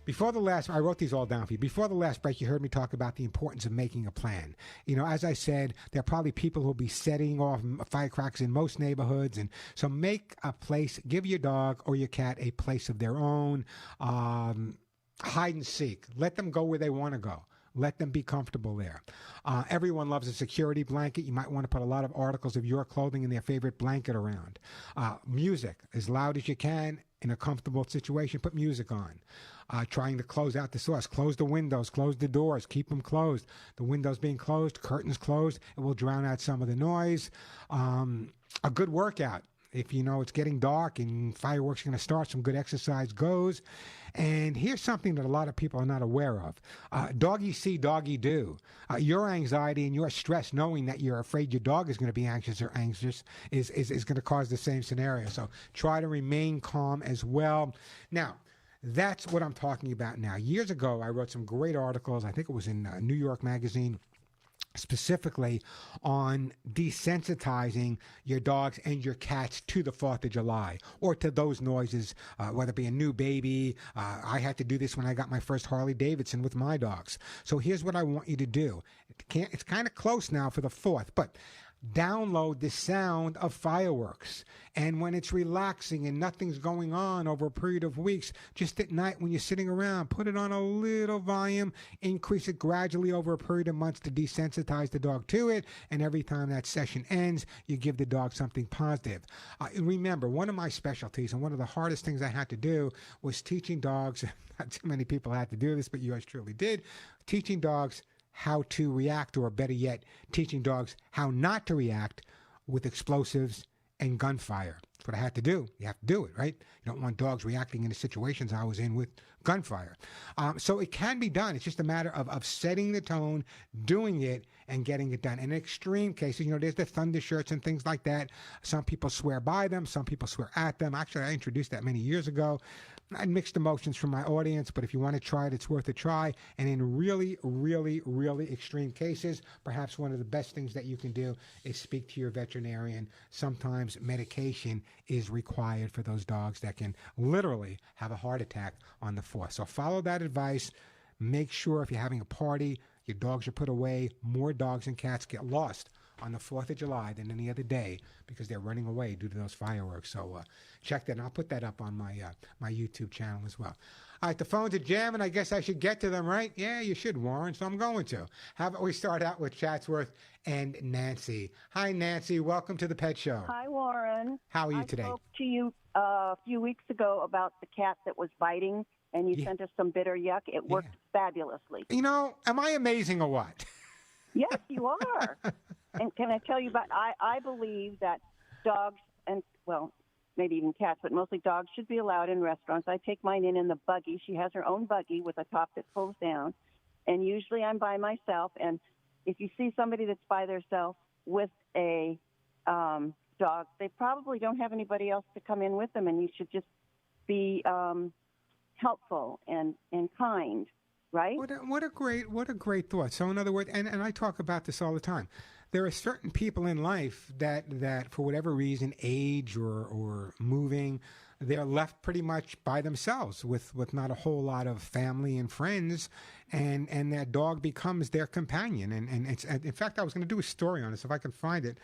Before the last, I wrote these all down for you. Before the last break, you heard me talk about the importance of making a plan. You know, as I said, there are probably people who will be setting off firecrackers in most neighborhoods. And so make a place, give your dog or your cat a place of their own. Hide and seek. Let them go where they want to go. Let them be comfortable there. Everyone loves a security blanket. You might want to put a lot of articles of your clothing in their favorite blanket around. Music, as loud as you can in a comfortable situation. Put music on. Trying to close out the source. Close the windows. Close the doors. Keep them closed. The windows being closed, curtains closed. It will drown out some of the noise. A good workout. If you know it's getting dark and fireworks are going to start, some good exercise goes. And here's something that a lot of people are not aware of. Doggy see, doggy do. Your anxiety and your stress, knowing that you're afraid your dog is going to be anxious or anxious, is going to cause the same scenario. So try to remain calm as well. Now, that's what I'm talking about now. Years ago, I wrote some great articles. I think it was in New York Magazine, specifically on desensitizing your dogs and your cats to the 4th of July or to those noises, whether it be a new baby. I had to do this when I got my first Harley Davidson with my dogs. So here's what I want you to do. It's kind of close now for the 4th, but download the sound of fireworks. And when it's relaxing and nothing's going on over a period of weeks, just at night when you're sitting around, put it on a little volume, increase it gradually over a period of months to desensitize the dog to it. And every time that session ends, you give the dog something positive. Remember, one of my specialties and one of the hardest things I had to do was teaching dogs, not too many people had to do this, but yours truly did, teaching dogs how to react, or better yet, teaching dogs how not to react with explosives and gunfire. That's what I had to do. You have to do it, right? You don't want dogs reacting in the situations I was in with gunfire. So it can be done. It's just a matter of setting the tone, doing it, and getting it done. In extreme cases, you know, there's the thunder shirts and things like that. Some people swear by them. Some people swear at them. Actually, I introduced that many years ago. I had mixed emotions from my audience, but if you want to try it, it's worth a try. And in really, really, really extreme cases, perhaps one of the best things that you can do is speak to your veterinarian. Sometimes medication is required for those dogs that can literally have a heart attack on the 4th. So follow that advice. Make sure if you're having a party, your dogs are put away. More dogs and cats get lost on the 4th of July than any other day because they're running away due to those fireworks. So check that, and I'll put that up on my my YouTube channel as well. All right, the phones are jamming. I guess I should get to them, right? Yeah, you should, Warren, so I'm going to. How about we start out with Chatsworth and Nancy. Hi, Nancy. Welcome to the Pet Show. Hi, Warren. How are you today? I spoke to you a few weeks ago about the cat that was biting, and you sent us some bitter yuck. It worked fabulously. You know, am I amazing or what? Yes, you are. And can I tell you about, I believe that dogs and, well, maybe even cats, but mostly dogs should be allowed in restaurants. I take mine in the buggy. She has her own buggy with a top that pulls down. And usually I'm by myself. And if you see somebody that's by themselves with a dog, they probably don't have anybody else to come in with them. And you should just be helpful and kind, right? What a great thought. So in other words, and I talk about this all the time, there are certain people in life that for whatever reason, age or moving, they're left pretty much by themselves with not a whole lot of family and friends, and that dog becomes their companion. And it's, in fact, I was going to do a story on this. If I can find it,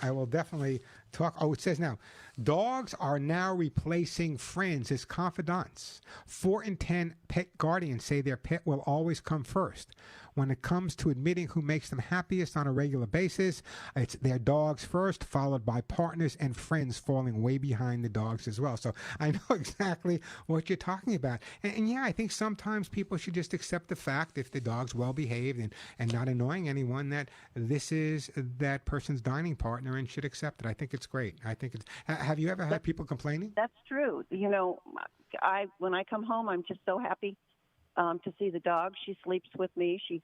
I will definitely talk. Oh, it says now, dogs are now replacing friends as confidants. 4 in 10 pet guardians say their pet will always come first. when it comes to admitting who makes them happiest on a regular basis, it's their dogs first, followed by partners and friends falling way behind the dogs as well. So I know exactly what you're talking about. And yeah, I think sometimes people should just accept the fact, if the dog's well behaved and not annoying anyone, that this is that person's dining partner and should accept it. I think it's great. I think it's. Have you ever had people complaining? That's true. You know, when I come home, I'm just so happy to see the dog. She sleeps with me. She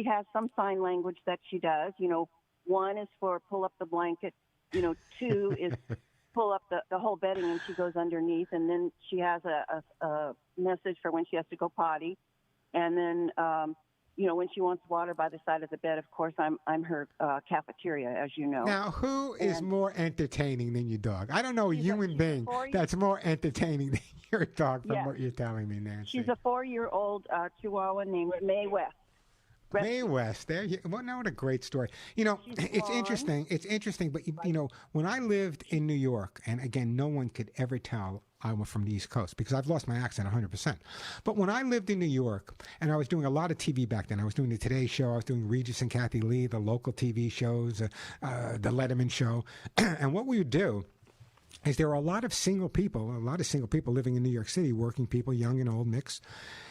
has some sign language that she does. You know, one is for pull up the blanket. You know, two is pull up the whole bedding and she goes underneath. And then she has a message for when she has to go potty. And then, you know, when she wants water by the side of the bed, of course, I'm her cafeteria, as you know. Now, who is more entertaining than your dog? I don't know a human being that's more entertaining than your dog, from what you're telling me, Nancy. She's a 4-year-old Chihuahua named Mae West. Mae West, there. Well, now what a great story. You know, it's interesting. It's interesting, but you know, when I lived in New York, and again, no one could ever tell I was from the East Coast because I've lost my accent 100%. But when I lived in New York, and I was doing a lot of TV back then, I was doing the Today Show, I was doing Regis and Kathy Lee, the local TV shows, the Letterman Show, and what we would do is there were a lot of single people living in New York City, working people, young and old mixed,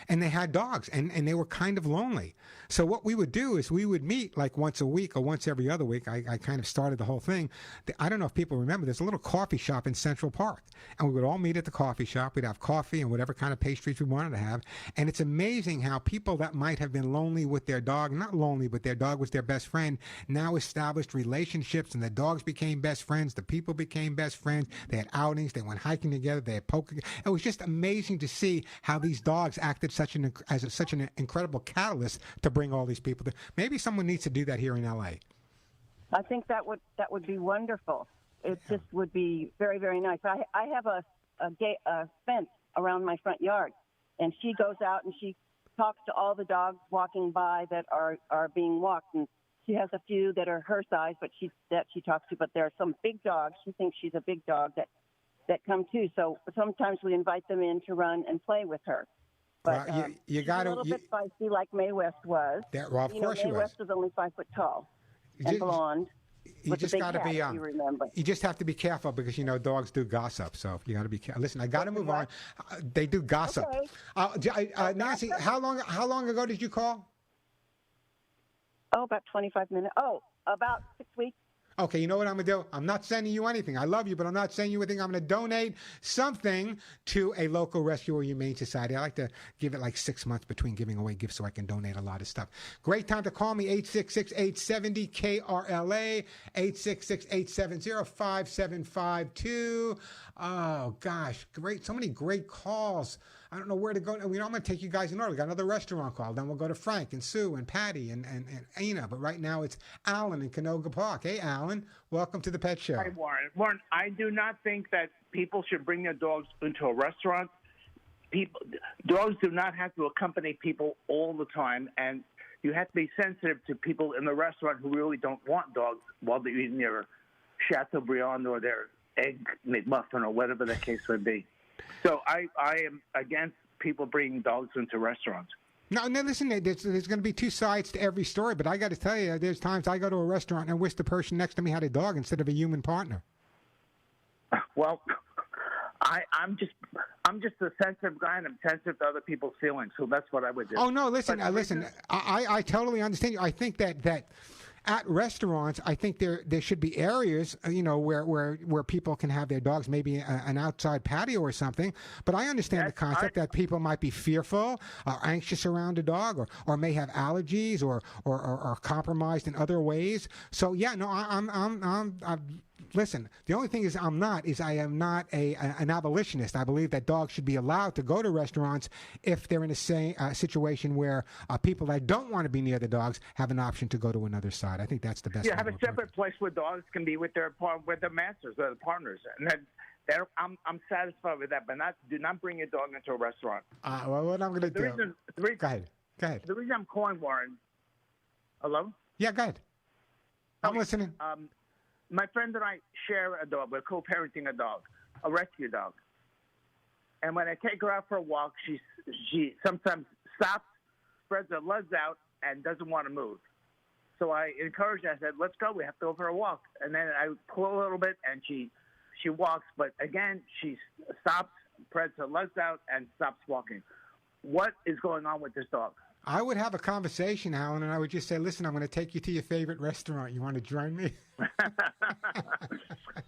and they had dogs, and they were kind of lonely. So what we would do is we would meet like once a week or once every other week. I kind of started the whole thing. I don't know if people remember, there's a little coffee shop in Central Park, and we would all meet at the coffee shop. We'd have coffee and whatever kind of pastries we wanted to have, and it's amazing how people that might have been lonely with their dog, not lonely, but their dog was their best friend, now established relationships, and the dogs became best friends, the people became best friends, they had outings, they went hiking together, they had poker. It was just amazing to see how these dogs acted as such an incredible catalyst to bring all these people together. Maybe someone needs to do that here in LA. I think that would be wonderful. It just would be very, very nice. I have a fence around my front yard, and she goes out and she talks to all the dogs walking by that are being walked, and she has a few that are her size, but she talks to. But there are some big dogs. She thinks she's a big dog that come too. So sometimes we invite them in to run and play with her. But you got a little bit feisty, like Mae West was. Well, of course she was. Mae West was only 5 foot tall and blonde. You just got to be you remember. You just have to be careful because you know dogs do gossip. So you got to be careful. Listen, I got to move on. They do gossip. Okay. Nancy, how long ago did you call? Oh, about 25 minutes. Oh, about 6 weeks. Okay, you know what I'm going to do? I'm not sending you anything. I love you, but I'm not sending you anything. I'm going to donate something to a local rescue or humane society. I like to give it like 6 months between giving away gifts so I can donate a lot of stuff. Great time to call me, 866-870-KRLA, 866-870-5752. Oh, gosh, great. So many great calls. I don't know where to go. I'm going to take you guys in order. We got another restaurant call. Then we'll go to Frank and Sue and Patty and Ana. But right now it's Alan in Canoga Park. Hey, Alan. Welcome to the Pet Show. Hi, Warren. Warren, I do not think that people should bring their dogs into a restaurant. Dogs do not have to accompany people all the time, and you have to be sensitive to people in the restaurant who really don't want dogs while they're eating their Chateaubriand or their egg McMuffin or whatever the case would be. So I am against people bringing dogs into restaurants. No, listen, there's going to be two sides to every story, but I got to tell you, there's times I go to a restaurant and wish the person next to me had a dog instead of a human partner. Well, I'm just a sensitive guy, and I'm sensitive to other people's feelings, so that's what I would do. Oh, no, listen, I totally understand you. I think that at restaurants, I think there should be areas, where people can have their dogs, maybe an outside patio or something. But I understand the concept that people might be fearful, or anxious around a dog, or may have allergies, or compromised in other ways. So yeah, no, I'm listen, the only thing I am not an abolitionist. I believe that dogs should be allowed to go to restaurants if they're in a situation where people that don't want to be near the dogs have an option to go to another side. I think that's the best. Yeah, have a separate place where dogs can be with their masters or the partners, and then I'm satisfied with that. But do not bring your dog into a restaurant. Well, what I'm going to do? Go ahead. The reason I'm calling, Warren. Hello. Yeah, go ahead. I'm listening. My friend and I share a dog. We're co-parenting a dog, a rescue dog. And when I take her out for a walk, she sometimes stops, spreads her legs out, and doesn't want to move. So I encouraged her. I said, let's go. We have to go for a walk. And then I pull a little bit, and she walks. But again, she stops, spreads her legs out, and stops walking. What is going on with this dog? I would have a conversation, Alan, and I would just say, listen, I'm going to take you to your favorite restaurant. You want to join me? But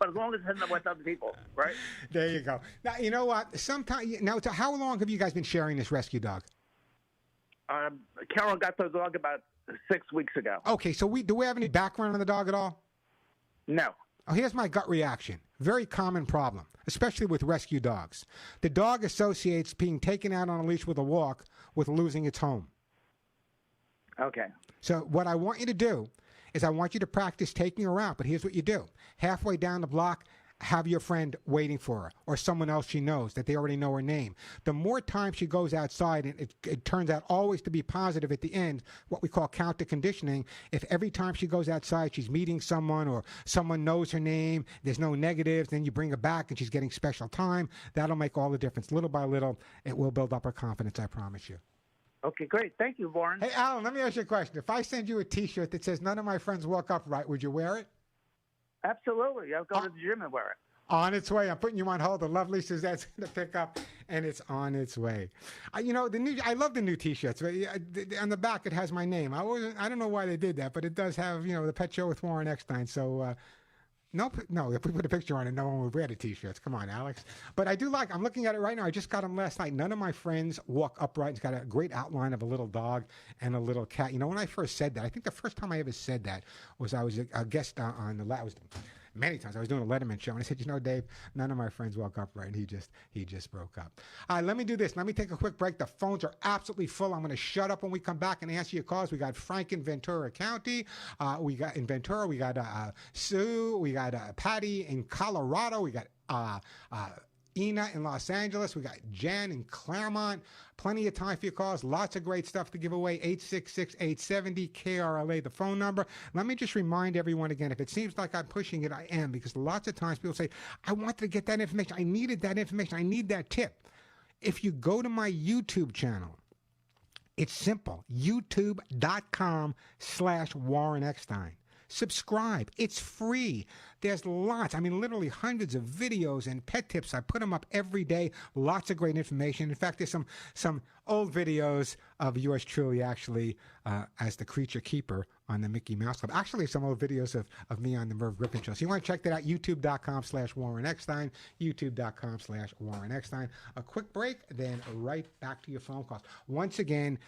as long as it's not with other people, right? There you go. Now, you know what? Now, how long have you guys been sharing this rescue dog? Carol got the dog about 6 weeks ago. Okay, so do we have any background on the dog at all? No. Oh, here's my gut reaction. Very common problem, especially with rescue dogs. The dog associates being taken out on a leash with a walk with losing its home. Okay. So what I want you to do is I want you to practice taking her out, but here's what you do. Halfway down the block, have your friend waiting for her or someone else she knows that they already know her name. The more time she goes outside, and it turns out always to be positive at the end, what we call counter conditioning. If every time she goes outside she's meeting someone or someone knows her name, there's no negatives, then you bring her back and she's getting special time, that'll make all the difference. Little by little, it will build up her confidence, I promise you. Okay, great. Thank you, Warren. Hey, Alan, let me ask you a question. If I send you a T-shirt that says none of my friends walk upright, would you wear it? Absolutely. I'll go to the gym and wear it. On its way. I'm putting you on hold. The lovely Suzette's going to pick up, and it's on its way. I love the new T-shirts. On the back, it has my name. I don't know why they did that, but it does have, the Pet Show with Warren Eckstein. So, no, if we put a picture on it, no one would wear the T-shirts. Come on, Alex. But I'm looking at it right now. I just got them last night. None of my friends walk upright. It's got a great outline of a little dog and a little cat. When I first said that, I think the first time I ever said that was I was a guest on many times. I was doing a Letterman show, and I said, Dave, none of my friends walk upright. And he just broke up. All right, let me do this. Let me take a quick break. The phones are absolutely full. I'm going to shut up when we come back and answer your calls. We got Frank in Ventura County. We got Sue. We got Patty in Colorado. We got Ina in Los Angeles. We got Jan in Claremont. Plenty of time for your calls. Lots of great stuff to give away. 866-870-KRLA, the phone number. Let me just remind everyone again, if it seems like I'm pushing it, I am, because lots of times people say, I wanted to get that information. I needed that information. I need that tip. If you go to my YouTube channel, it's simple. youtube.com/Warren Eckstein. Subscribe. It's free. There's lots, literally hundreds of videos and pet tips. I put them up every day. Lots of great information. In fact, there's some old videos of yours truly, actually, as the creature keeper on the Mickey Mouse Club. Actually, some old videos of me on the Merv Griffin Show. So you want to check that out, youtube.com/Warren Eckstein, youtube.com/Warren Eckstein. A quick break, then right back to your phone calls. Once again,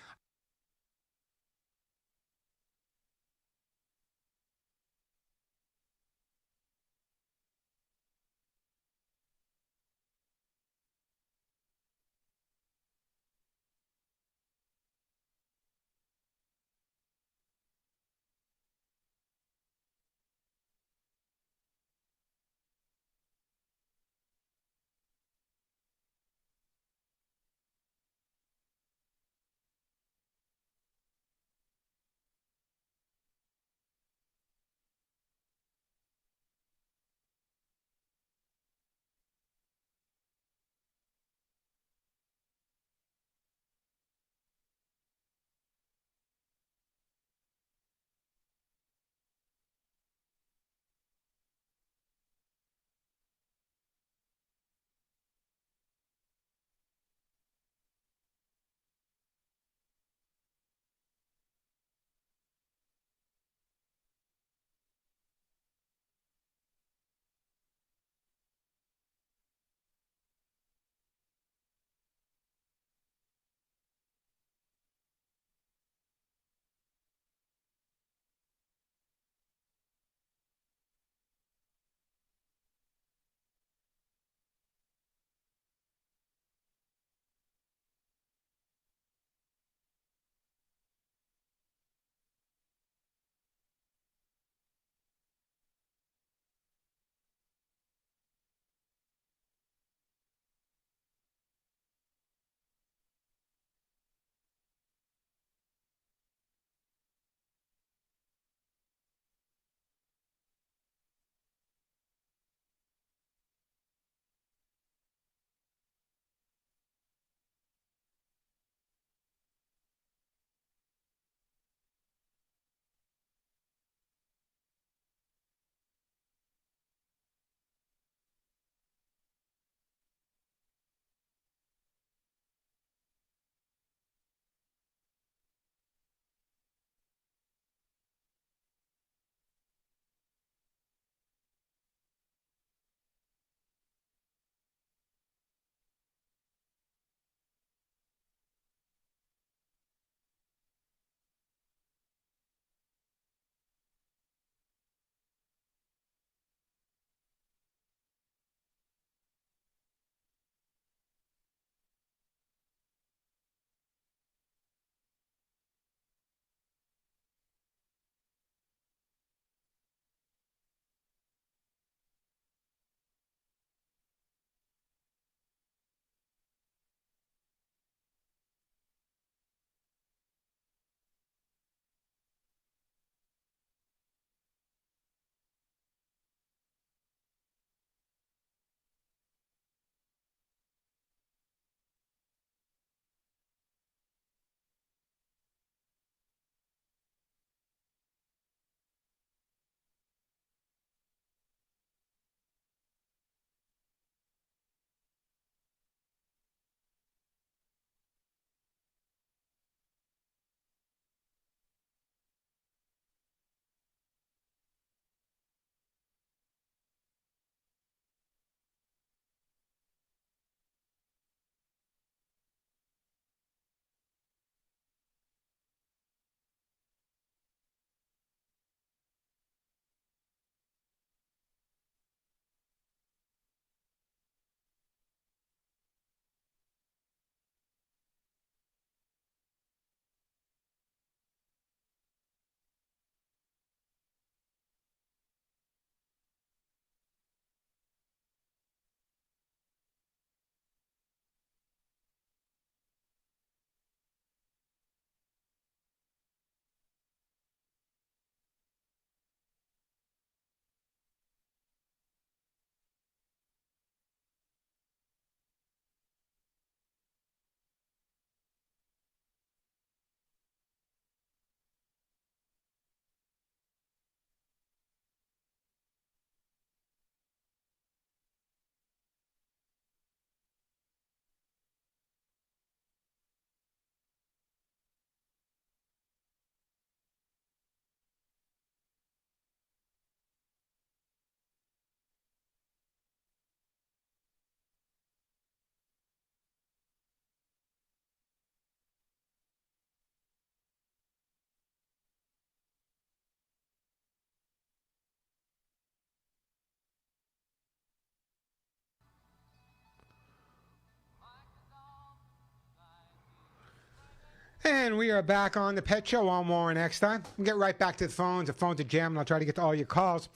And we are back on the Pet Show. I'm Warren Eckstein. We'll get right back to the phones. The phones are jammed, and I'll try to get to all your calls.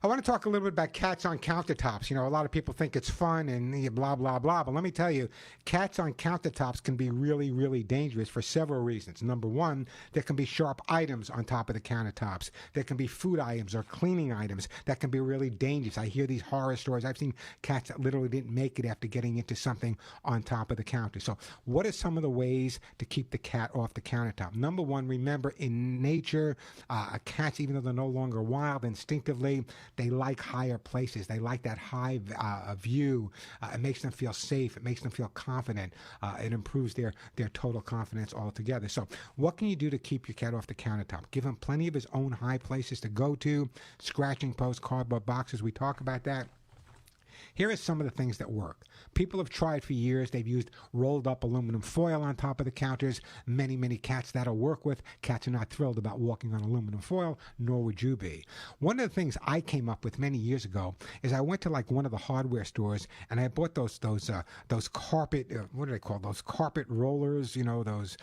I want to talk a little bit about cats on countertops. You know, a lot of people think it's fun and blah, blah, blah. But let me tell you, cats on countertops can be really, really dangerous for several reasons. Number one, there can be sharp items on top of the countertops. There can be food items or cleaning items that can be really dangerous. I hear these horror stories. I've seen cats that literally didn't make it after getting into something on top of the counter. So what are some of the ways to keep the cat off the countertop? Number one, remember, in nature, cats, even though they're no longer wild, instinctively, they like higher places. They like that high view. It makes them feel safe. It makes them feel confident. It improves their total confidence altogether. So what can you do to keep your cat off the countertop? Give him plenty of his own high places to go to, scratching posts, cardboard boxes. We talk about that. Here are some of the things that work. People have tried for years. They've used rolled up aluminum foil on top of the counters. Many, many cats that'll work with. Cats are not thrilled about walking on aluminum foil, nor would you be. One of the things I came up with many years ago is I went to like one of the hardware stores and I bought those carpet, what do they call those carpet rollers? You know, those,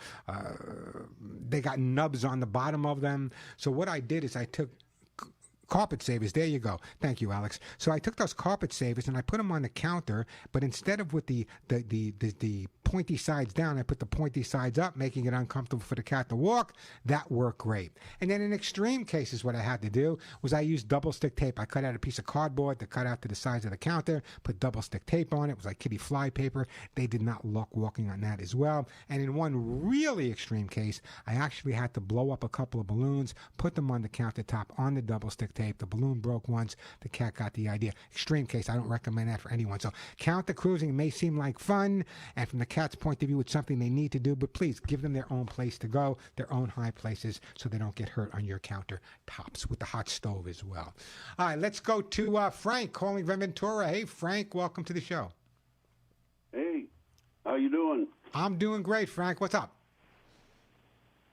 they got nubs on the bottom of them. So what I did is I took carpet savers. There you go. Thank you, Alex. So I took those carpet savers and I put them on the counter, but instead of with the pointy sides down, I put the pointy sides up, making it uncomfortable for the cat to walk. That worked great. And then in extreme cases, what I had to do was I used double stick tape. I cut out a piece of cardboard to cut out to the size of the counter, put double stick tape on it. It was like kitty fly paper. They did not like walking on that as well. And in one really extreme case, I actually had to blow up a couple of balloons, put them on the countertop on the double stick tape. The balloon broke once. The cat got the idea. Extreme case, I don't recommend that for anyone. So counter cruising may seem like fun, and from the cat's point of view, it's something they need to do, but please give them their own place to go, their own high places, so they don't get hurt on your countertops with the hot stove as well. All right, let's go to Frank calling from Ventura. Hey, Frank, welcome to the show. Hey, how you doing? I'm doing great, Frank. What's up?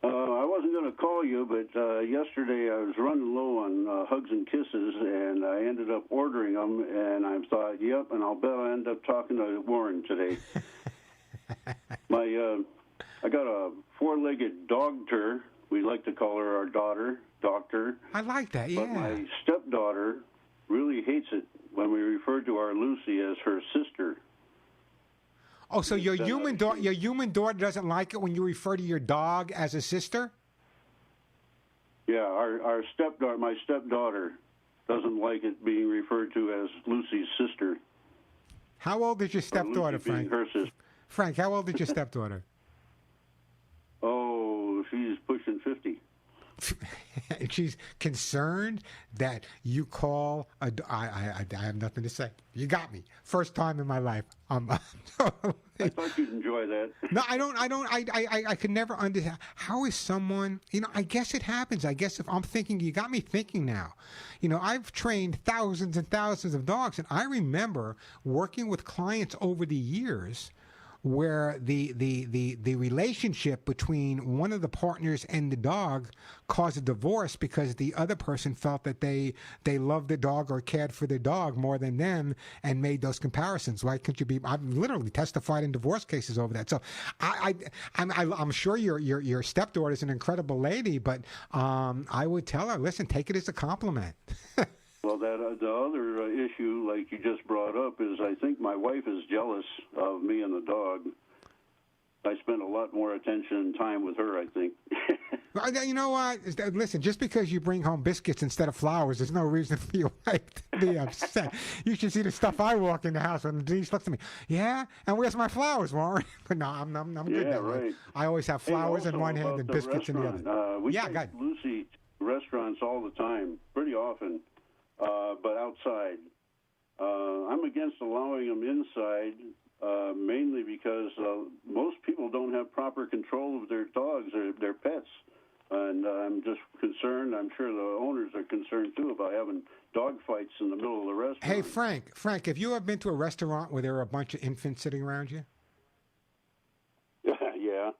I wasn't going to call you, but yesterday I was running low on hugs and kisses, and I ended up ordering them, and I thought, yep, and I'll bet I end up talking to Warren today. I got a four-legged dogter. We like to call her our doctor. I like that, yeah. But my stepdaughter really hates it when we refer to our Lucy as her sister. Oh, so your human daughter doesn't like it when you refer to your dog as a sister? Yeah, our stepdaughter, my stepdaughter, doesn't like it being referred to as Lucy's sister. How old is your stepdaughter, Frank? Her sister. Frank, how old is your stepdaughter? Oh, she's pushing 50. And she's concerned that you call I have nothing to say. You got me. First time in my life. I thought you'd enjoy that. No, I don't. I could never understand. How is someone, I guess it happens. I guess if I'm thinking, you got me thinking now. I've trained thousands and thousands of dogs, and I remember working with clients over the years where the relationship between one of the partners and the dog caused a divorce because the other person felt that they loved the dog or cared for the dog more than them and made those comparisons. Why couldn't you be? I've literally testified in divorce cases over that. So I'm sure your stepdaughter is an incredible lady, but I would tell her, listen, take it as a compliment. Well, the other issue, like you just brought up, is I think my wife is jealous of me and the dog. I spend a lot more attention and time with her, I think. You know what? Listen, just because you bring home biscuits instead of flowers, there's no reason for your wife to be upset. You should see the stuff I walk in the house when Denise looks at me. Yeah? And where's my flowers, Warren? But no, I'm good that way. Right. I always have flowers in one hand and biscuits in the other. We take Lucy to restaurants all the time, pretty often. But outside. I'm against allowing them inside, mainly because most people don't have proper control of their dogs or their pets. And I'm just concerned, I'm sure the owners are concerned too, about having dog fights in the middle of the restaurant. Hey, Frank, have you ever been to a restaurant where there are a bunch of infants sitting around you? Yeah.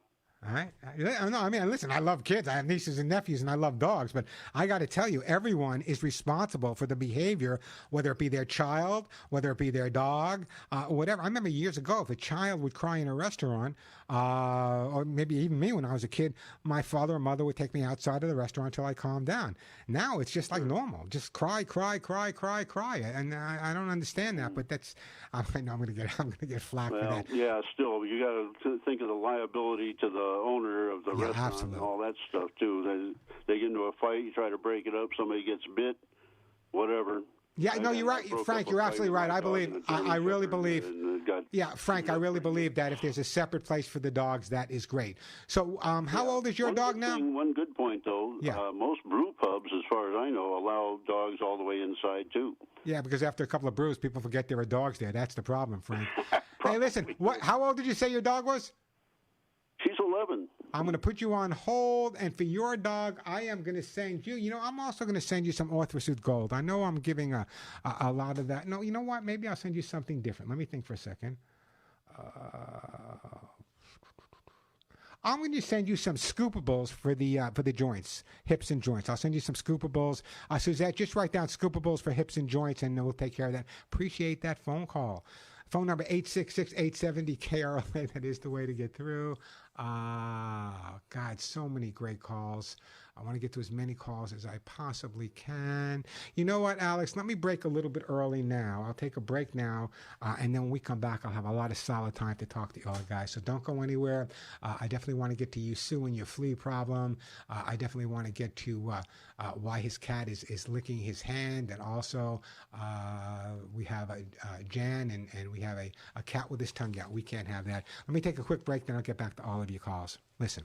All right. No, I mean, listen, I love kids. I have nieces and nephews, and I love dogs. But I got to tell you, everyone is responsible for the behavior, whether it be their child, whether it be their dog, whatever. I remember years ago, if a child would cry in a restaurant, or maybe even me when I was a kid, my father or mother would take me outside of the restaurant until I calmed down. Now it's just like normal. Just cry, cry, cry, cry, cry. And I don't understand that, but that's, I know I'm going to get flack for Well, that. yeah, still, you got to think of the liability to the owner of the restaurant absolutely. and all that stuff too. They get into a fight, you try to break it up, somebody gets bit, whatever. Yeah, no, you're right, Frank. You're absolutely right. I really believe. Yeah, Frank, I really believe that if there's a separate place for the dogs, that is great. So, how old is your dog now? One good point, though. Yeah. Most brew pubs, as far as I know, allow dogs all the way inside too. Yeah, because after a couple of brews, people forget there are dogs there. That's the problem, Frank. Hey, listen. How old did you say your dog was? She's 11. I'm going to put you on hold, and for your dog, I am going to send you. You know, I'm also going to send you some Orthrosuit Gold. I know I'm giving a lot of that. No, you know what? Maybe I'll send you something different. Let me think for a second. I'm going to send you some scoopables for the joints, hips and joints. I'll send you some scoopables. Suzette, just write down scoopables for hips and joints, and we'll take care of that. Appreciate that phone call. Phone number 866-870-KRLA. That is the way to get through. God, so many great calls. I want to get to as many calls as I possibly can. You know what, Alex? Let me break a little bit early now. I'll take a break now, and then when we come back, I'll have a lot of solid time to talk to you all guys. So don't go anywhere. I definitely want to get to you, Sue, and your flea problem. I definitely want to get to why his cat is licking his hand, and also we have Jan, and we have a cat with his tongue out. We can't have that. Let me take a quick break, then I'll get back to all of your calls. Listen.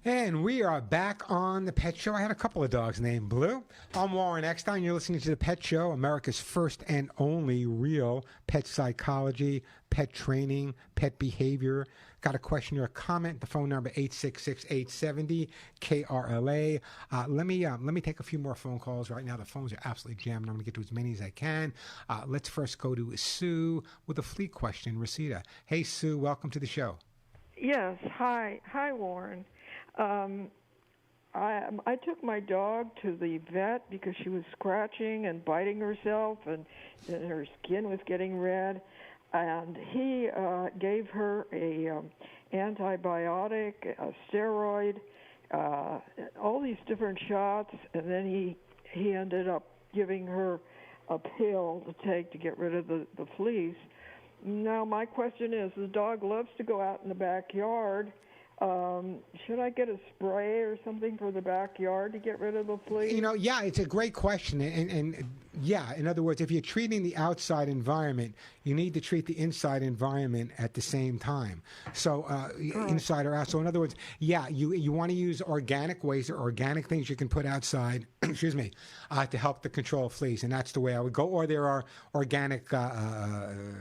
And we are back on the Pet Show. I had a couple of dogs named Blue. I'm Warren Eckstein. You're listening to the Pet Show, America's first and only real pet psychology, pet training, pet behavior. Got a question or a comment? The phone number 866-870-KRLA. Let me take a few more phone calls right now. The phones are absolutely jammed. I'm going to get to as many as I can. Let's first go to Sue with a flea question. Resita. Hey, Sue. Welcome to the show. Yes. Hi, Warren. I took my dog to the vet because she was scratching and biting herself, and her skin was getting red. And he gave her a antibiotic, a steroid, all these different shots, and then he ended up giving her a pill to take to get rid of the fleas. Now my question is, the dog loves to go out in the backyard. Should I get a spray or something for the backyard to get rid of the fleas? Yeah, it's a great question. And yeah, in other words, if you're treating the outside environment, you need to treat the inside environment at the same time. So inside or out. So in other words, yeah, you want to use organic ways or organic things you can put outside, excuse me, to help the control of fleas. And that's the way I would go. Or there are organic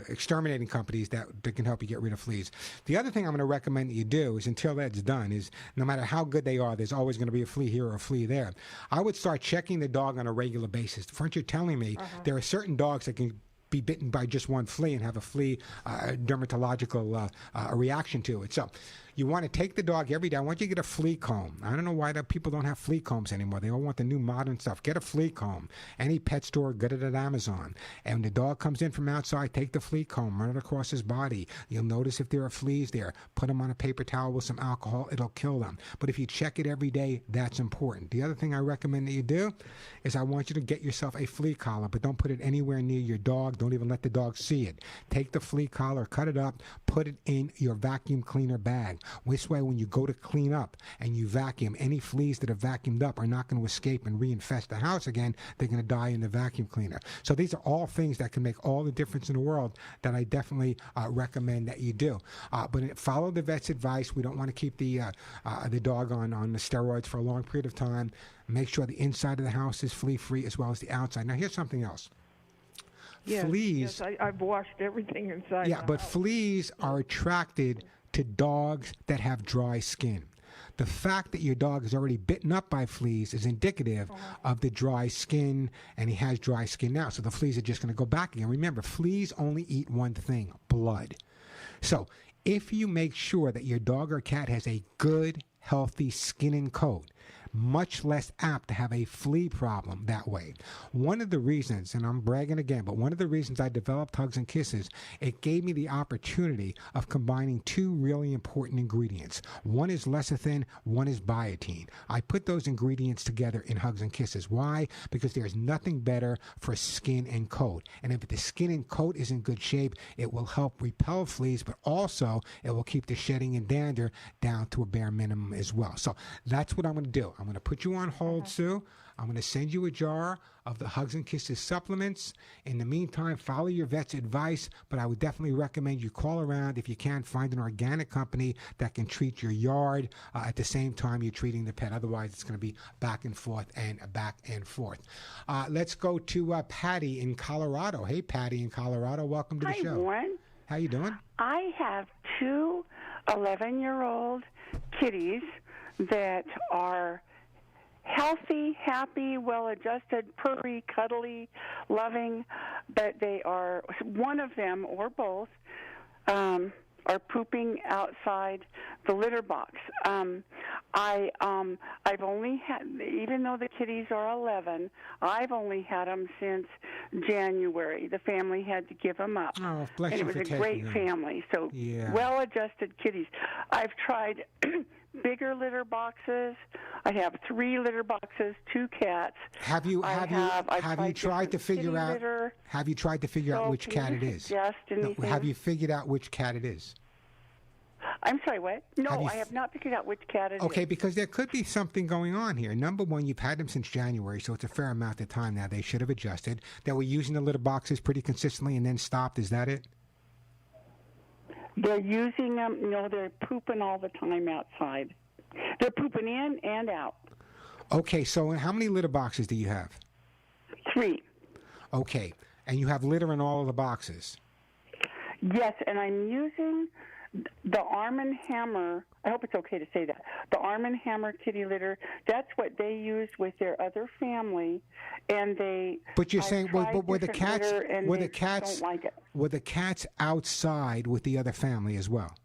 exterminating companies that can help you get rid of fleas. The other thing I'm going to recommend that you do is, until that's done, is no matter how good they are, there's always going to be a flea here or a flea there. I would start checking the dog on a regular basis. Aren't you telling me there are certain dogs that can be bitten by just one flea and have a flea dermatological reaction to it? So you want to take the dog every day. I want you to get a flea comb. I don't know why people don't have flea combs anymore. They all want the new modern stuff. Get a flea comb. Any pet store, get it at Amazon. And when the dog comes in from outside, take the flea comb, run it across his body. You'll notice if there are fleas there. Put them on a paper towel with some alcohol. It'll kill them. But if you check it every day, that's important. The other thing I recommend that you do is I want you to get yourself a flea collar, but don't put it anywhere near your dog. Don't even let the dog see it. Take the flea collar, cut it up, put it in your vacuum cleaner bag. This way, when you go to clean up and you vacuum, any fleas that are vacuumed up are not going to escape and reinfest the house again. They're going to die in the vacuum cleaner. So these are all things that can make all the difference in the world that I definitely recommend that you do. But follow the vet's advice. We don't want to keep the dog on the steroids for a long period of time. Make sure the inside of the house is flea-free as well as the outside. Now, here's something else. Fleas. Yes, I've washed everything inside. Yeah, but fleas are attracted to dogs that have dry skin. The fact that your dog is already bitten up by fleas is indicative of the dry skin, and he has dry skin now. So the fleas are just going to go back again. Remember, fleas only eat one thing, blood. So if you make sure that your dog or cat has a good, healthy skin and coat, much less apt to have a flea problem that way. One of the reasons, and I'm bragging again, but one of the reasons I developed Hugs and Kisses, it gave me the opportunity of combining two really important ingredients. One is lecithin, one is biotin. I put those ingredients together in Hugs and Kisses. Why? Because there's nothing better for skin and coat. And if the skin and coat is in good shape, it will help repel fleas, but also it will keep the shedding and dander down to a bare minimum as well. So that's what I'm going to do. I'm going to put you on hold, Sue. I'm going to send you a jar of the Hugs and Kisses supplements. In the meantime, follow your vet's advice, but I would definitely recommend you call around. If you can, find an organic company that can treat your yard at the same time you're treating the pet. Otherwise, it's going to be back and forth and back and forth. Let's go to Patty in Colorado. Hey, Patty in Colorado. Welcome to the show. Hi, Warren. How you doing? I have two 11-year-old kitties that are healthy, happy, well-adjusted, purry, cuddly, loving, but they are, one of them or both, are pooping outside the litter box. I've only had, even though the kitties are 11, I've only had them since January. The family had to give them up. Oh, bless and you it for was a taking great them. family. So Yeah. well-adjusted kitties. I've tried bigger litter boxes. I have 3 litter boxes, 2 cats. Have you tried to figure out? Litter. Have you tried to figure out which cat it is? Suggest anything? Have you figured out which cat it is? I'm sorry, what? No, I have not figured out which cat it is. Okay, because there could be something going on here. Number one, you've had them since January, so it's a fair amount of time now. They should have adjusted. They were using the litter boxes pretty consistently and then stopped. Is that it? They're using them. No, they're pooping all the time outside. They're pooping in and out. Okay, so how many litter boxes do you have? 3. Okay, and you have litter in all of the boxes? Yes, and I'm using the Arm & Hammer. I hope it's okay to say that. The Arm & Hammer kitty litter, that's what they use with their other family, and they... But you're saying, were the cats don't like it. Were the cats outside with the other family as well?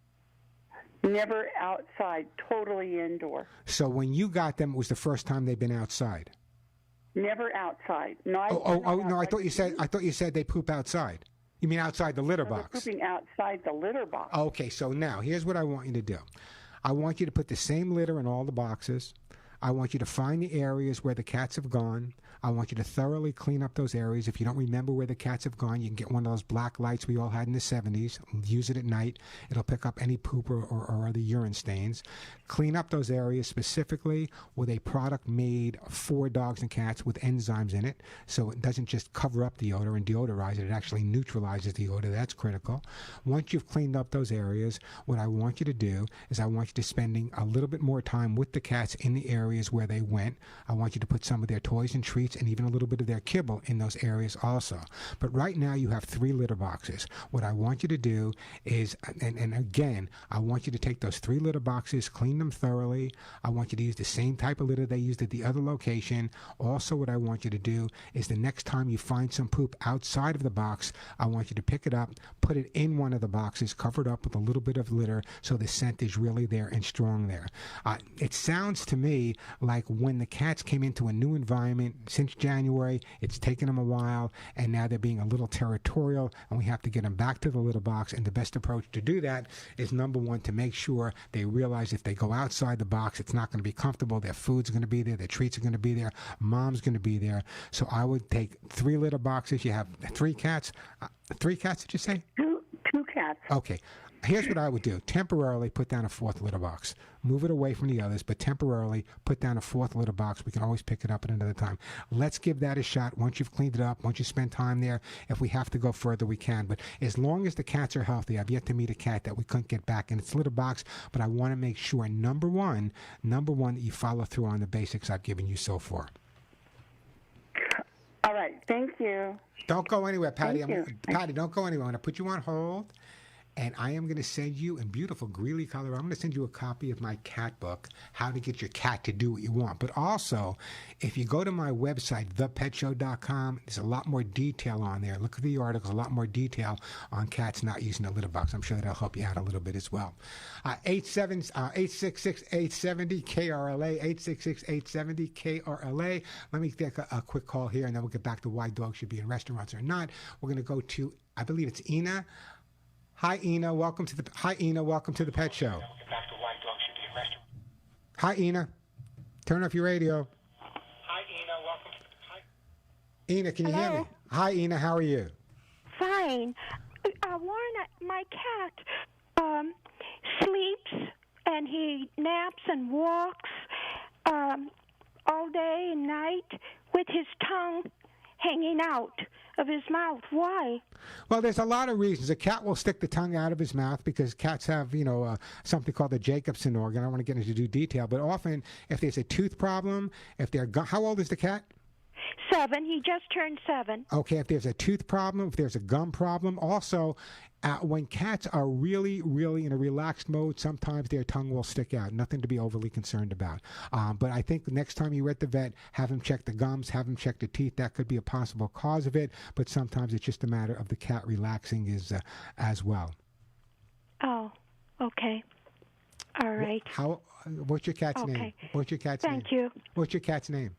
Never outside, totally indoor. So when you got them, it was the first time they've been outside? Never outside. No, no! I thought you said they poop outside. You mean outside the litter box? They're pooping outside the litter box. Okay, so now here's what I want you to do. I want you to put the same litter in all the boxes. I want you to find the areas where the cats have gone. I want you to thoroughly clean up those areas. If you don't remember where the cats have gone, you can get one of those black lights we all had in the 70s. Use it at night. It'll pick up any poop or other urine stains. Clean up those areas specifically with a product made for dogs and cats with enzymes in it, so it doesn't just cover up the odor and deodorize it. It actually neutralizes the odor. That's critical. Once you've cleaned up those areas, what I want you to do is I want you to spending a little bit more time with the cats in the areas where they went. I want you to put some of their toys and treats and even a little bit of their kibble in those areas also. But right now you have 3 litter boxes. What I want you to do is, and again, I want you to take those 3 litter boxes, clean them thoroughly. I want you to use the same type of litter they used at the other location. Also, what I want you to do is the next time you find some poop outside of the box, I want you to pick it up, put it in one of the boxes, cover it up with a little bit of litter so the scent is really there and strong there. It sounds to me like when the cats came into a new environment since January, it's taken them a while, and now they're being a little territorial, and we have to get them back to the litter box. And the best approach to do that is, number one, to make sure they realize if they go outside the box, it's not going to be comfortable. Their food's going to be there, their treats are going to be there, mom's going to be there. So I would take 3 litter boxes. You have 3 cats. 3 cats, did you say? 2 cats. Okay. Here's what I would do. Temporarily put down a 4th litter box. Move it away from the others, but temporarily put down a 4th litter box. We can always pick it up at another time. Let's give that a shot. Once you've cleaned it up, once you spend time there, if we have to go further, we can. But as long as the cats are healthy, I've yet to meet a cat that we couldn't get back in its litter box, but I want to make sure, number one, that you follow through on the basics I've given you so far. All right. Thank you. Don't go anywhere, Patty. Patty, don't go anywhere. I'm going to put you on hold. And I am going to send you, in beautiful Greeley, Colorado, I'm going to send you a copy of my cat book, How to Get Your Cat to Do What You Want. But also, if you go to my website, thepetshow.com, there's a lot more detail on there. Look at the articles, a lot more detail on cats not using a litter box. I'm sure that'll help you out a little bit as well. 866-870-KRLA, 866-870-KRLA. Let me take a quick call here, and then we'll get back to why dogs should be in restaurants or not. We're going to go to, I believe it's Ina. Hi, Ina. Welcome to the Pet Show. Hi, Ina. Turn off your radio. Hi, Ina. Welcome to the Ina, can you hear me? Hi, Ina. How are you? Fine. Warren, my cat sleeps and he naps and walks all day and night with his tongue hanging out of his mouth. Why? Well, there's a lot of reasons. A cat will stick the tongue out of his mouth because cats have, something called the Jacobson organ. I don't want to get into detail, but often if there's a tooth problem, how old is the cat? 7. He just turned 7. Okay, if there's a tooth problem, if there's a gum problem, also when cats are really, really in a relaxed mode, sometimes their tongue will stick out. Nothing to be overly concerned about. But I think next time you're at the vet, have him check the gums, have him check the teeth. That could be a possible cause of it, but sometimes it's just a matter of the cat relaxing as well. Oh, okay. All right. What's your cat's name? What's your cat's name? Thank you. What's your cat's name?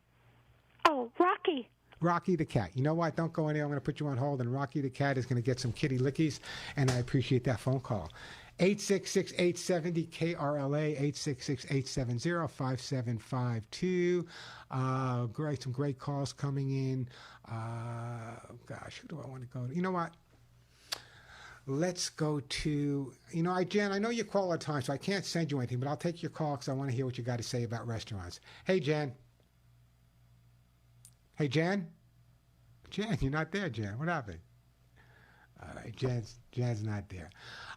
Oh, Rocky. Rocky the cat. You know what? Don't go anywhere. I'm going to put you on hold, and Rocky the cat is going to get some kitty lickies, and I appreciate that phone call. 866-870-KRLA, 866-870-5752. Some great calls coming in. Gosh, who do I want to go to? You know what? Let's go to, Jen, I know you call all the time, so I can't send you anything, but I'll take your call because I want to hear what you got to say about restaurants. Hey, Jen. Hey, Jen? Jen, you're not there, Jen. What happened? All right, Jan's not there.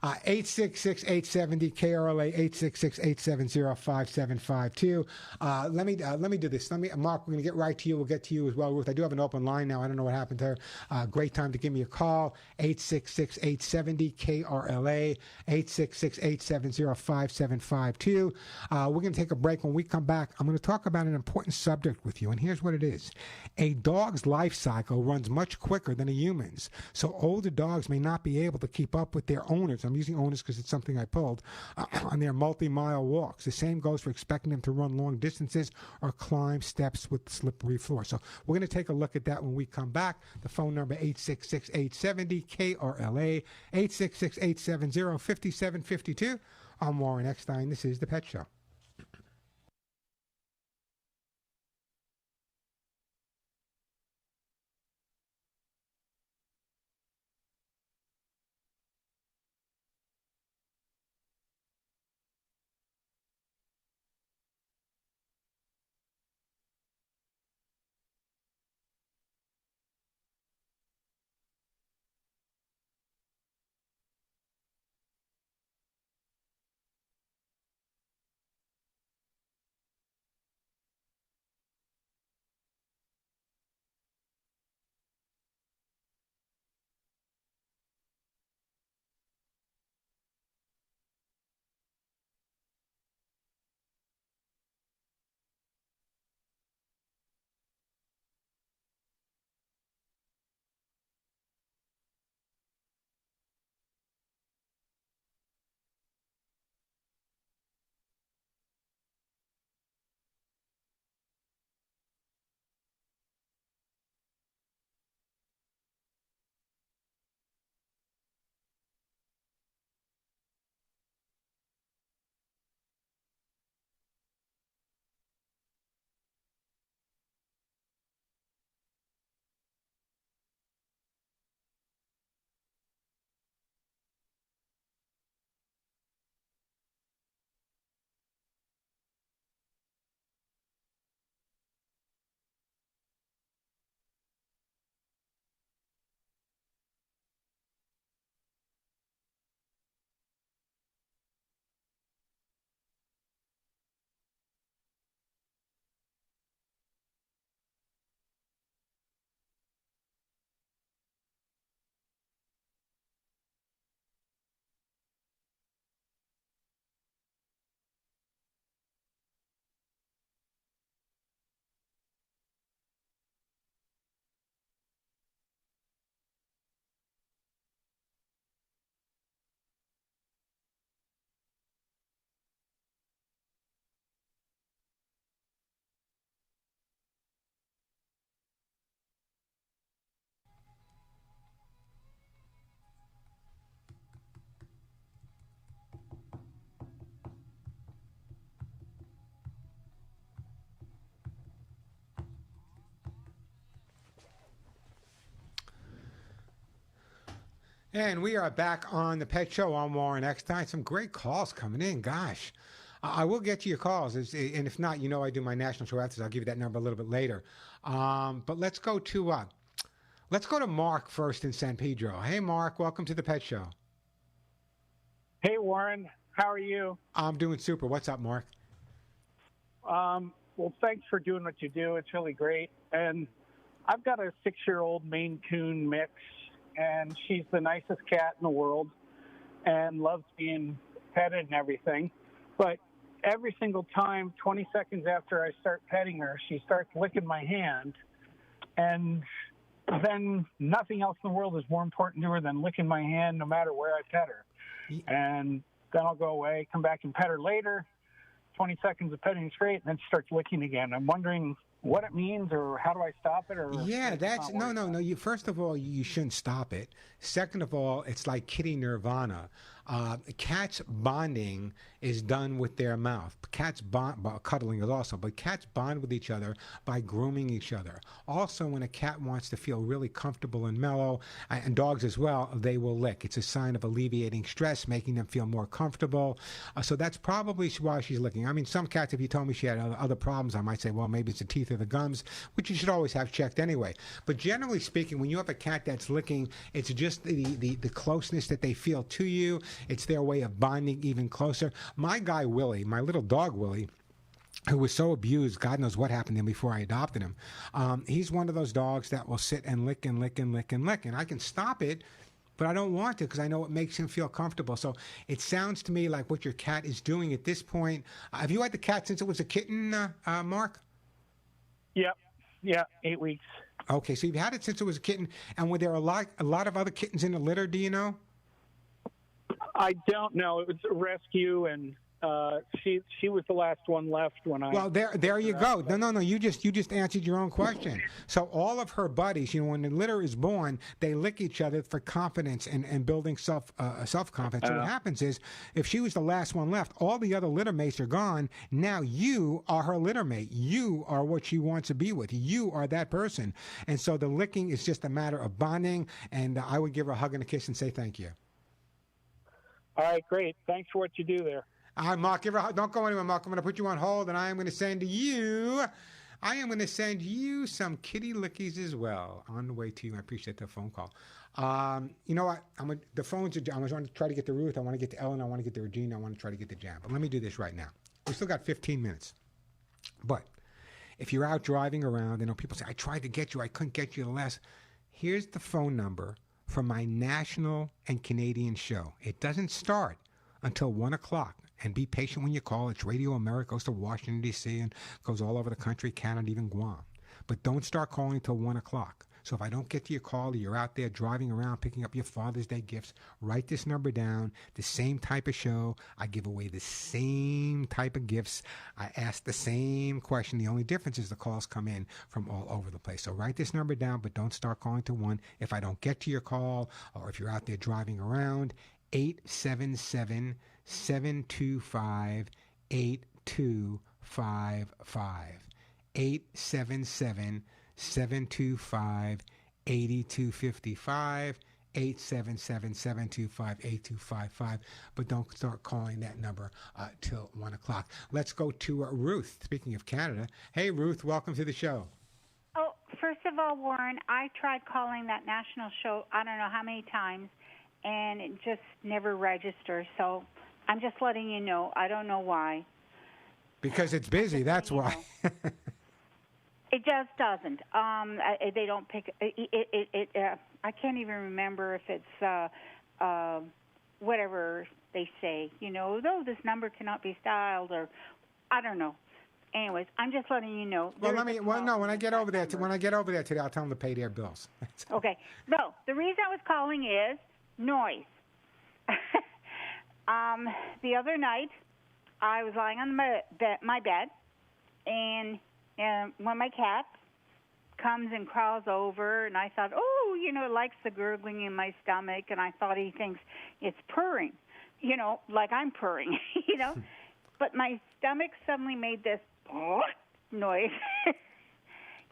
866-870-KRLA, 866-870-5752. Let me do this. Mark, we're going to get right to you. We'll get to you as well, Ruth. I do have an open line now. I don't know what happened to her. Great time to give me a call. 866-870-KRLA, 866-870-5752. We're going to take a break. When we come back, I'm going to talk about an important subject with you, and here's what it is. A dog's life cycle runs much quicker than a human's, so older dogs may not be able to keep up with their owners. I'm using owners because it's something I pulled on their multi-mile walks. The same goes for expecting them to run long distances or climb steps with slippery floors. So we're going to take a look at that when we come back. The phone number 866-870-KRLA, 866-870-5752. I'm Warren Eckstein. This is The Pet Show. And we are back on the Pet Show. I'm Warren Eckstein. Some great calls coming in. Gosh, I will get to your calls. And if not, you know I do my national show after. I'll give you that number a little bit later. But let's go to Mark first in San Pedro. Hey, Mark, welcome to the Pet Show. Hey, Warren. How are you? I'm doing super. What's up, Mark? Well, thanks for doing what you do. It's really great. And I've got a 6-year-old Maine Coon mix, and she's the nicest cat in the world and loves being petted and everything. But every single time, 20 seconds after I start petting her, she starts licking my hand. And then nothing else in the world is more important to her than licking my hand no matter where I pet her. And then I'll go away, come back and pet her later, 20 seconds of petting straight, and then she starts licking again. I'm wondering what it means, or how do I stop it? Or yeah, that's no. You first of all, you shouldn't stop it. Second of all, it's like kitty nirvana. Cats bonding is done with their mouth. Cats bond, cuddling is also, but cats bond with each other by grooming each other. Also, when a cat wants to feel really comfortable and mellow, and dogs as well, they will lick. It's a sign of alleviating stress, making them feel more comfortable. So that's probably why she's licking. I mean, some cats, if you told me she had other problems, I might say, well, maybe it's the teeth or the gums, which you should always have checked anyway. But generally speaking, when you have a cat that's licking, it's just the closeness that they feel to you. It's their way of bonding even closer. My guy, Willie, my little dog, Willie, who was so abused, God knows what happened to him before I adopted him. He's one of those dogs that will sit and lick and lick and lick and lick. And I can stop it, but I don't want to because I know it makes him feel comfortable. So it sounds to me like what your cat is doing at this point. Have you had the cat since it was a kitten, Mark? Yep. Yeah, 8 weeks. Okay, so you've had it since it was a kitten. And were there a lot of other kittens in the litter, do you know? I don't know. It was a rescue, and she was the last one left when I. Well, there you go. No. You just answered your own question. So all of her buddies, when the litter is born, they lick each other for confidence and building self confidence. So what happens is, if she was the last one left, all the other litter mates are gone. Now you are her litter mate. You are what she wants to be with. You are that person. And so the licking is just a matter of bonding. And I would give her a hug and a kiss and say thank you. All right, great. Thanks for what you do there. All right, Mark, don't go anywhere, Mark. I'm going to put you on hold, and I am going to send you some kitty lickies as well on the way to you. I appreciate that phone call. You know what? The phones are. I was going to try to get to Ruth. I want to get to Ellen. I want to get to Regina. I want to try to get to Jan. But let me do this right now. We still got 15 minutes. But if you're out driving around, people say, I tried to get you. I couldn't get you the last. Here's the phone number for my national and Canadian show. It doesn't start until 1 o'clock. And be patient when you call. It's Radio America, goes to Washington, D.C., and goes all over the country, Canada, even Guam. But don't start calling until 1 o'clock. So if I don't get to your call, or you're out there driving around picking up your Father's Day gifts, write this number down. The same type of show. I give away the same type of gifts. I ask the same question. The only difference is the calls come in from all over the place. So write this number down, but don't start calling to 1. If I don't get to your call, or if you're out there driving around, 877-725-8255. 877-725-8255. 877-725-8255. But don't start calling that number till 1 o'clock. Let's go to Ruth. Speaking of Canada. Hey, Ruth, welcome to the show. Oh, first of all, Warren, I tried calling that national show I don't know how many times, and it just never registers. So I'm just letting you know. I don't know why. Because it's busy, that's why. It just doesn't. They don't pick it. I can't even remember if it's whatever they say. Though this number cannot be styled, or I don't know. Anyways, I'm just letting you know. Well, when I get over there today, I'll tell them to pay their bills. Okay. No, the reason I was calling is noise. The other night, I was lying on my bed, and one of my cats comes and crawls over, and I thought, it likes the gurgling in my stomach, and I thought he thinks it's purring, like I'm purring, But my stomach suddenly made this noise.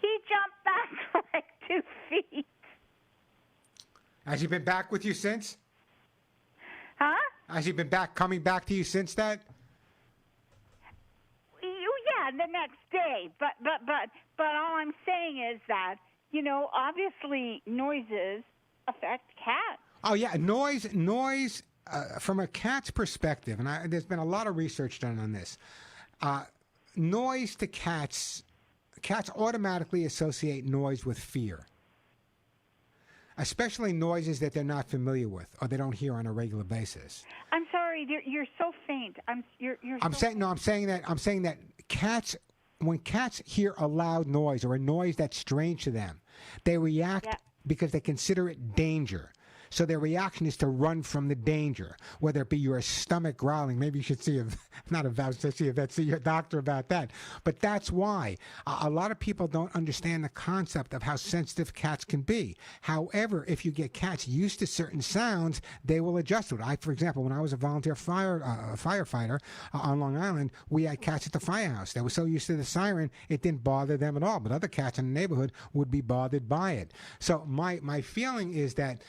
He jumped back like 2 feet. Has he been back with you since? Huh? Has he been coming back to you since that? Yeah, the next day. But all I'm saying is that, obviously noises affect cats. Oh yeah, noise. From a cat's perspective, and there's been a lot of research done on this. Noise to cats automatically associate noise with fear. Especially noises that they're not familiar with or they don't hear on a regular basis. I'm sorry, you're so faint. I'm saying that cats, when cats hear a loud noise or a noise that's strange to them, they react because they consider it danger. So their reaction is to run from the danger, whether it be your stomach growling. Maybe you should see see your doctor about that. But that's why a lot of people don't understand the concept of how sensitive cats can be. However, if you get cats used to certain sounds, they will adjust to it. For example, when I was a volunteer firefighter on Long Island, we had cats at the firehouse. They were so used to the siren, it didn't bother them at all. But other cats in the neighborhood would be bothered by it. So my feeling is that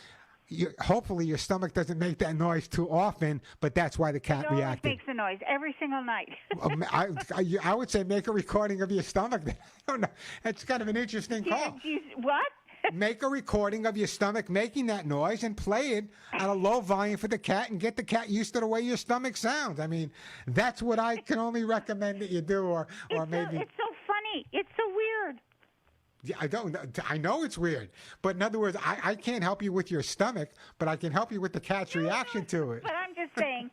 hopefully your stomach doesn't make that noise too often, but that's why the cat reacted. It makes a noise every single night. I would say make a recording of your stomach. I don't know. It's kind of an interesting call. What? Make a recording of your stomach making that noise and play it at a low volume for the cat and get the cat used to the way your stomach sounds. I mean, that's what I can only recommend that you do, or maybe. It's so funny. It's so weird. Yeah, I know it's weird, but in other words, I can't help you with your stomach, but I can help you with the cat's reaction to it. But I'm just saying,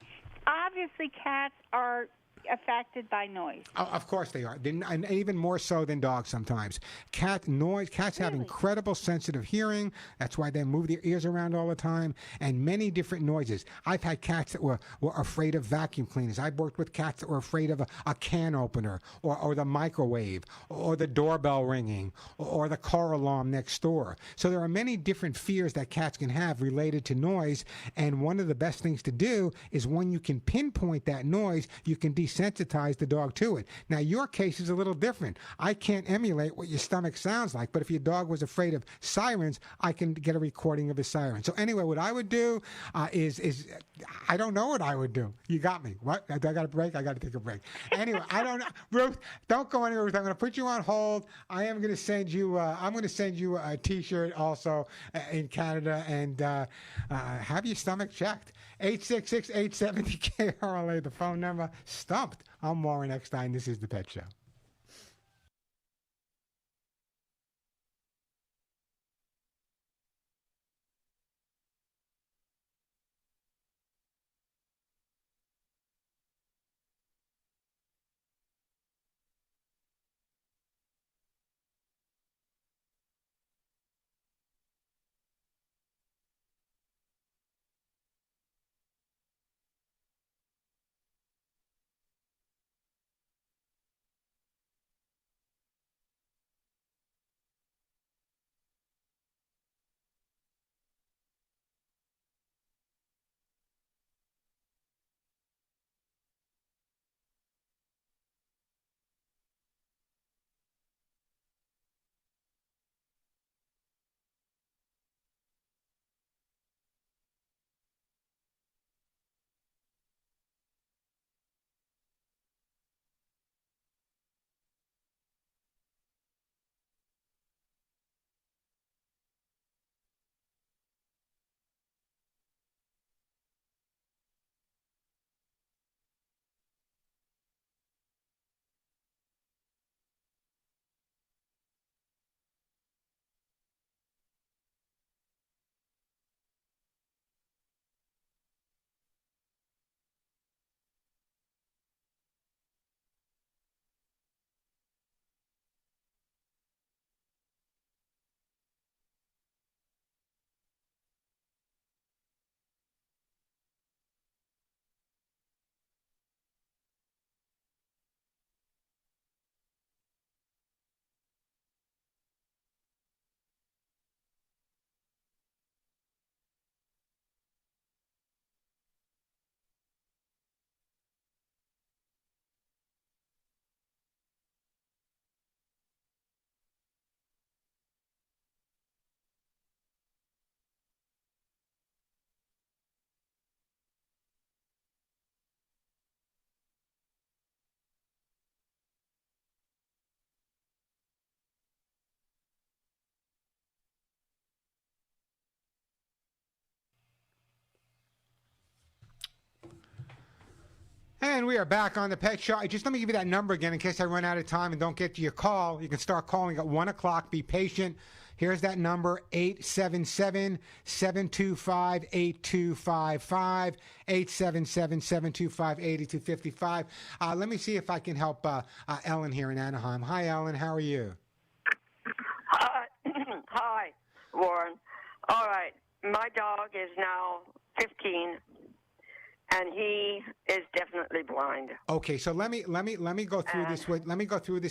obviously cats are affected by noise. Of course they are, and even more so than dogs sometimes. Cats have incredible sensitive hearing. That's why they move their ears around all the time, and many different noises. I've had cats that were afraid of vacuum cleaners. I've worked with cats that were afraid of a can opener, or the microwave, or the doorbell ringing, or the car alarm next door. So there are many different fears that cats can have related to noise, and one of the best things to do is when you can pinpoint that noise, you can desensitize the dog to it. Now, your case is a little different. I can't emulate what your stomach sounds like, but if your dog was afraid of sirens, I can get a recording of a siren. So anyway, what I would do is I don't know what I would do. You got me. What? I got a break? I got to take a break. Anyway, I don't know. Ruth, don't go anywhere, Ruth. I'm going to put you on hold. I'm going to send you a T-shirt also in Canada, and have your stomach checked. 866-870-KRLA, the phone number. Stumped. I'm Warren Eckstein. This is The Pet Show. And we are back on the Pet Show. Just let me give you that number again in case I run out of time and don't get to your call. You can start calling at 1 o'clock. Be patient. Here's that number, 877-725-8255, 877-725-8255. Let me see if I can help Ellen here in Anaheim. Hi, Ellen. How are you? Hi. Hi, Warren. All right. my dog is now 15, and he is definitely blind. Okay, so let me go through this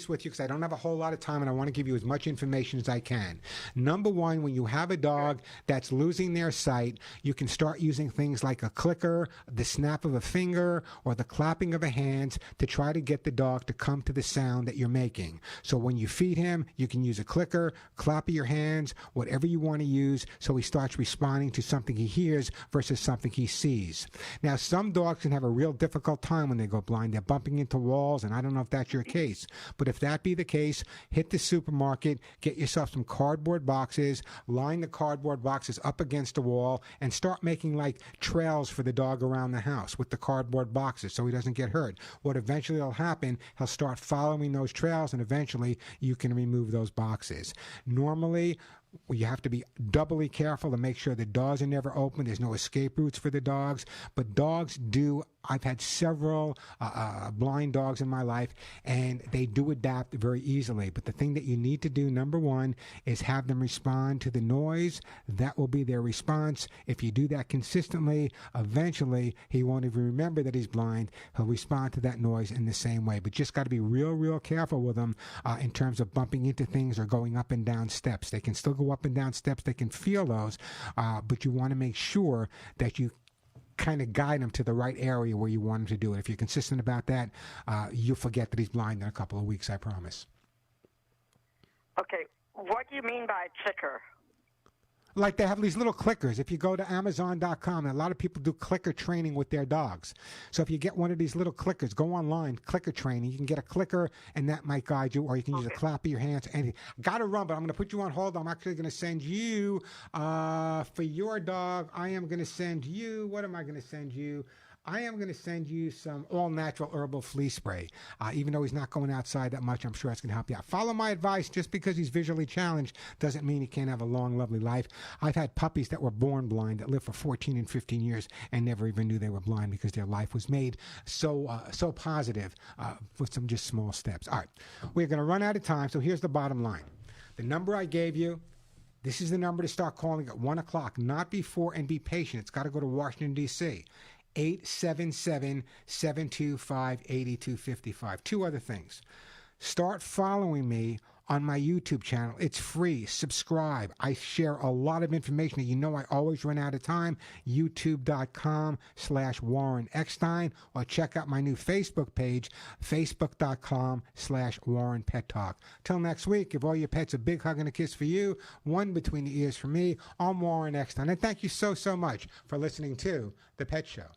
with you because I don't have a whole lot of time and I want to give you as much information as I can. Number one, when you have a dog that's losing their sight, you can start using things like a clicker, the snap of a finger, or the clapping of a hand to try to get the dog to come to the sound that you're making. So when you feed him, you can use a clicker, clap of your hands, whatever you want to use, so he starts responding to something he hears versus something he sees. Now, some dogs can have a real difficult time when they go blind. They're bumping into walls, and I don't know if that's your case. But if that be the case, hit the supermarket, get yourself some cardboard boxes, line the cardboard boxes up against the wall, and start making like trails for the dog around the house with the cardboard boxes so he doesn't get hurt. What eventually will happen, he'll start following those trails, and eventually you can remove those boxes. Normally, you have to be doubly careful to make sure the doors are never open. There's no escape routes for the dogs. But dogs do. I've had several blind dogs in my life, and they do adapt very easily. But the thing that you need to do, number one, is have them respond to the noise. That will be their response. If you do that consistently, eventually he won't even remember that he's blind. He'll respond to that noise in the same way. But just got to be real careful with them in terms of bumping into things or going up and down steps. They can still go up and down steps. They can feel those, but you want to make sure that you kind of guide them to the right area where you want them to do it. If you're consistent about that, you'll forget that he's blind in a couple of weeks, I promise. Okay, what do you mean by clicker? Like they have these little clickers. If you go to Amazon.com, and a lot of people do clicker training with their dogs. So if you get one of these little clickers, go online, clicker training. You can get a clicker, and that might guide you, or you can use a clap of your hands. Anything. Got to run, but I'm going to put you on hold. I'm actually going to send you, for your dog, I am going to send you, what am I going to send you? I am going to send you some all-natural herbal flea spray. Even though he's not going outside that much, I'm sure it's going to help you out. Follow my advice. Just because he's visually challenged doesn't mean he can't have a long, lovely life. I've had puppies that were born blind that lived for 14 and 15 years and never even knew they were blind because their life was made so positive with some just small steps. All right, we're going to run out of time, so here's the bottom line. The number I gave you, this is the number to start calling at 1 o'clock, not before, and be patient. It's got to go to Washington, D.C., 877-725-8255. Two other things. Start following me on my YouTube channel. It's free. Subscribe. I share a lot of information that you know I always run out of time. YouTube.com/Warren Eckstein, or check out my new Facebook page, Facebook.com/Warren Pet Talk. Till next week, give all your pets a big hug and a kiss for you, one between the ears for me. I'm Warren Eckstein, and thank you so much for listening to The Pet Show.